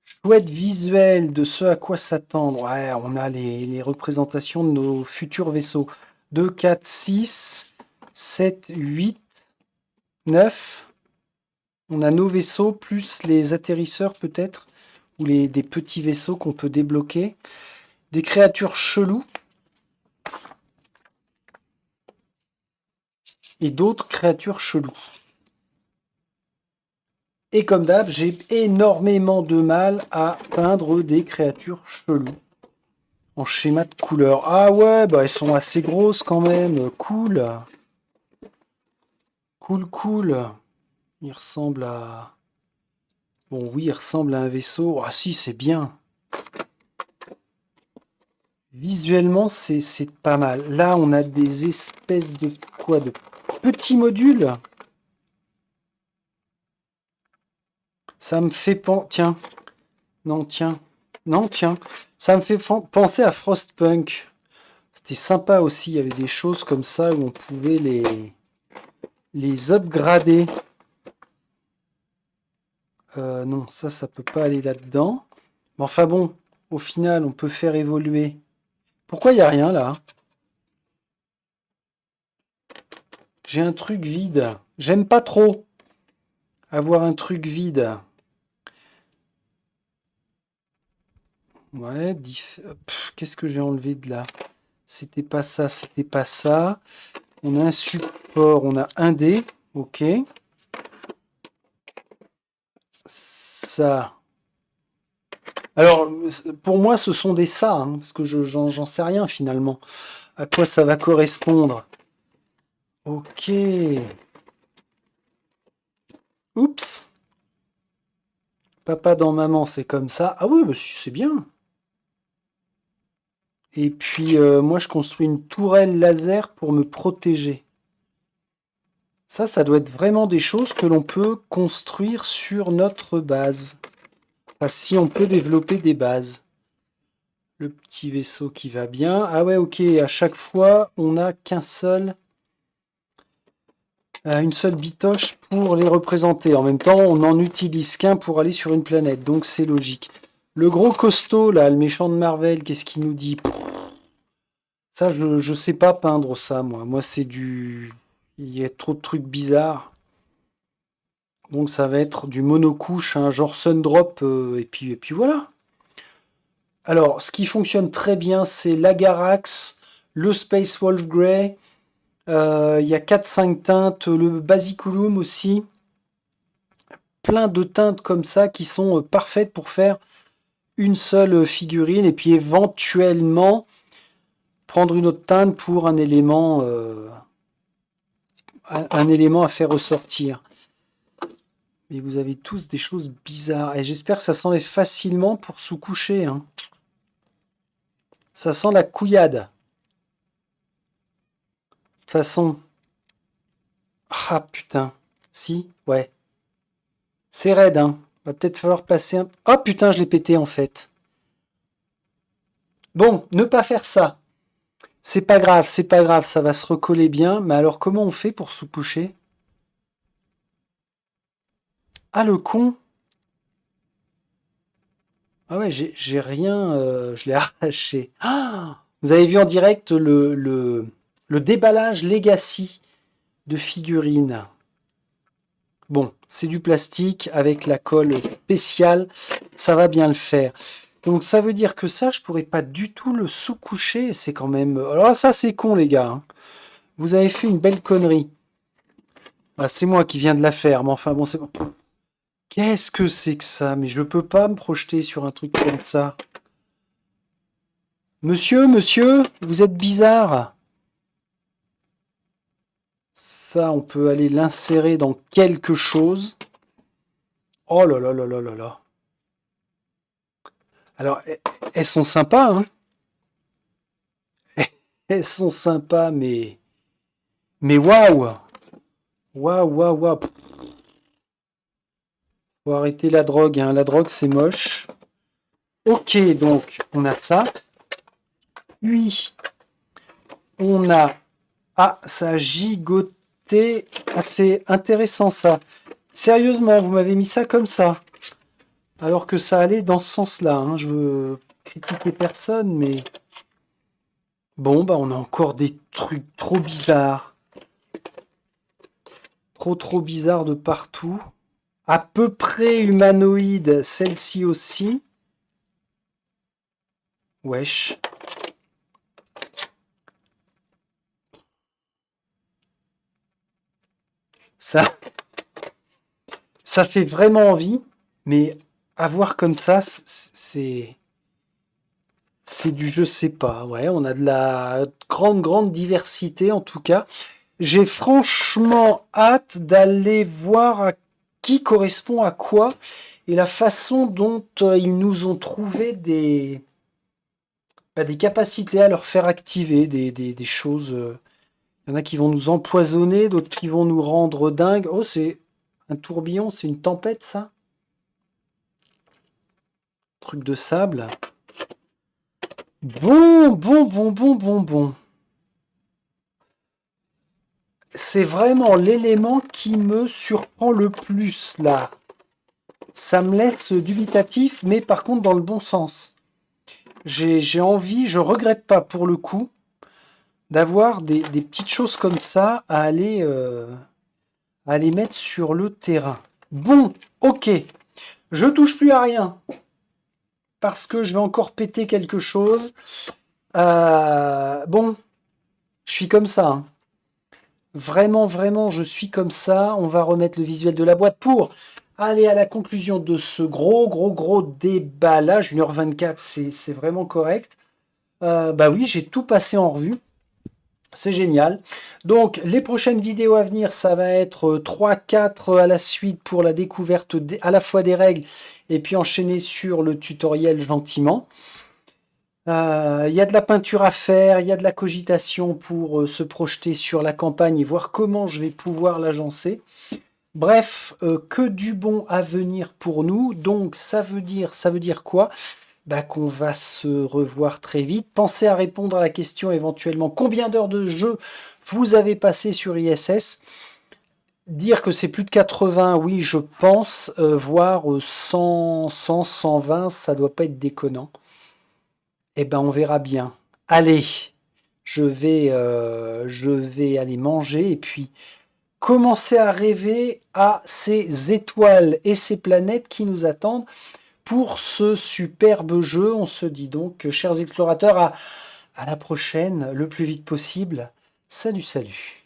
Chouette visuel de ce à quoi s'attendre. Ouais, on a les représentations de nos futurs vaisseaux. 2, 4, 6, 7, 8, 9. On a nos vaisseaux plus les atterrisseurs peut-être. Ou des petits vaisseaux qu'on peut débloquer. Des créatures cheloues. Et d'autres créatures cheloues. Et comme d'hab, j'ai énormément de mal à peindre des créatures cheloues. En schéma de couleur. Ah ouais, bah elles sont assez grosses quand même. Cool. Cool, cool. Il ressemble à... Bon oui, il ressemble à un vaisseau. Ah si, c'est bien. Visuellement, c'est pas mal. Là, on a des espèces de quoi? De petits modules. Ça me fait penser... Tiens. Non, tiens. Non, tiens. Ça me fait penser à Frostpunk. C'était sympa aussi. Il y avait des choses comme ça où on pouvait les upgrader. Non, ça peut pas aller là-dedans. Mais enfin bon, au final, on peut faire évoluer. Pourquoi il n'y a rien là? J'ai un truc vide. J'aime pas trop avoir un truc vide. Ouais, qu'est-ce que j'ai enlevé de là? C'était pas ça, c'était pas ça. On a un support, on a un dé. Ok. Ça. Alors, pour moi, ce sont des ça, hein, parce que j'en sais rien finalement. À quoi ça va correspondre? Ok. Oups. Papa dans maman, c'est comme ça. Ah oui, bah, c'est bien. Et puis, moi, je construis une tourelle laser pour me protéger. Ça doit être vraiment des choses que l'on peut construire sur notre base. Enfin, si on peut développer des bases. Le petit vaisseau qui va bien. Ah ouais, ok, à chaque fois, on n'a une seule bitoche pour les représenter. En même temps, on n'en utilise qu'un pour aller sur une planète, donc c'est logique. Le gros costaud, là, le méchant de Marvel, qu'est-ce qu'il nous dit? Ça, je sais pas peindre ça, moi. Moi, c'est du... Il y a trop de trucs bizarres. Donc ça va être du monocouche, hein, genre Sundrop, et puis voilà. Alors, ce qui fonctionne très bien, c'est l'Agarax, le Space Wolf Grey. Il y a 4-5 teintes, le Basiculum aussi. Plein de teintes comme ça qui sont parfaites pour faire une seule figurine et puis éventuellement prendre une autre teinte pour un élément à faire ressortir. Mais vous avez tous des choses bizarres. Et j'espère que ça s'enlève facilement pour sous-coucher, hein. Ça sent la couillade. De toute façon. Ah putain. Si, ouais. C'est raide, hein. Va peut-être falloir passer un... Oh putain, je l'ai pété en fait. Bon, ne pas faire ça. C'est pas grave, ça va se recoller bien. Mais alors comment on fait pour sous-coucher? Ah le con. Ah ouais, j'ai rien, je l'ai arraché. Ah, vous avez vu en direct le déballage Legacy de figurines. Bon, c'est du plastique avec la colle spéciale, ça va bien le faire. Donc ça veut dire que ça, je pourrais pas du tout le sous-coucher. C'est quand même... Alors ça, c'est con, les gars, hein. Vous avez fait une belle connerie. Ah, c'est moi qui viens de la faire, mais enfin bon, c'est bon. Qu'est-ce que c'est que ça? Mais je peux pas me projeter sur un truc comme ça. Monsieur, vous êtes bizarre. Ça, on peut aller l'insérer dans quelque chose. Oh là là là là là là. Alors, elles sont sympas, hein. Elles sont sympas, mais waouh! Waouh, waouh, waouh! Faut arrêter la drogue, hein. La drogue, c'est moche. Ok, donc, on a ça. Puis, on a... Ah, ça a gigoté. Ah, c'est intéressant, ça. Sérieusement, vous m'avez mis ça comme ça. Alors que ça allait dans ce sens-là, hein. Je veux critiquer personne, mais... Bon, bah on a encore des trucs trop bizarres. Trop bizarres de partout. À peu près humanoïde, celle-ci aussi. Wesh. Ça, ça fait vraiment envie, mais à voir comme ça, c'est du je sais pas. Ouais, on a de la grande diversité en tout cas. J'ai franchement hâte d'aller voir à qui correspond à quoi et la façon dont ils nous ont trouvé des capacités à leur faire activer des choses. Il y en a qui vont nous empoisonner, d'autres qui vont nous rendre dingues. Oh, c'est un tourbillon, c'est une tempête, ça? Truc de sable. Bon. C'est vraiment l'élément qui me surprend le plus, là. Ça me laisse dubitatif, mais par contre dans le bon sens. J'ai envie, je regrette pas pour le coup, d'avoir des petites choses comme ça à aller mettre sur le terrain. Bon, ok. Je touche plus à rien. Parce que je vais encore péter quelque chose. Bon, je suis comme ça, hein. Vraiment, je suis comme ça. On va remettre le visuel de la boîte pour aller à la conclusion de ce gros déballage. 1h24, c'est vraiment correct. Bah oui, j'ai tout passé en revue. C'est génial. Donc, les prochaines vidéos à venir, ça va être 3-4 à la suite pour la découverte à la fois des règles et puis enchaîner sur le tutoriel gentiment. Il y a de la peinture à faire, il y a de la cogitation pour se projeter sur la campagne et voir comment je vais pouvoir l'agencer. Bref, que du bon à venir pour nous. Donc ça veut dire quoi? Bah, qu'on va se revoir très vite. Pensez à répondre à la question éventuellement combien d'heures de jeu vous avez passé sur ISS. Dire que c'est plus de 80, oui, je pense, voire 100, 100, 120, ça doit pas être déconnant. Eh ben, on verra bien. Allez, je vais aller manger et puis commencer à rêver à ces étoiles et ces planètes qui nous attendent pour ce superbe jeu. On se dit donc, chers explorateurs, à la prochaine, le plus vite possible. Salut, salut.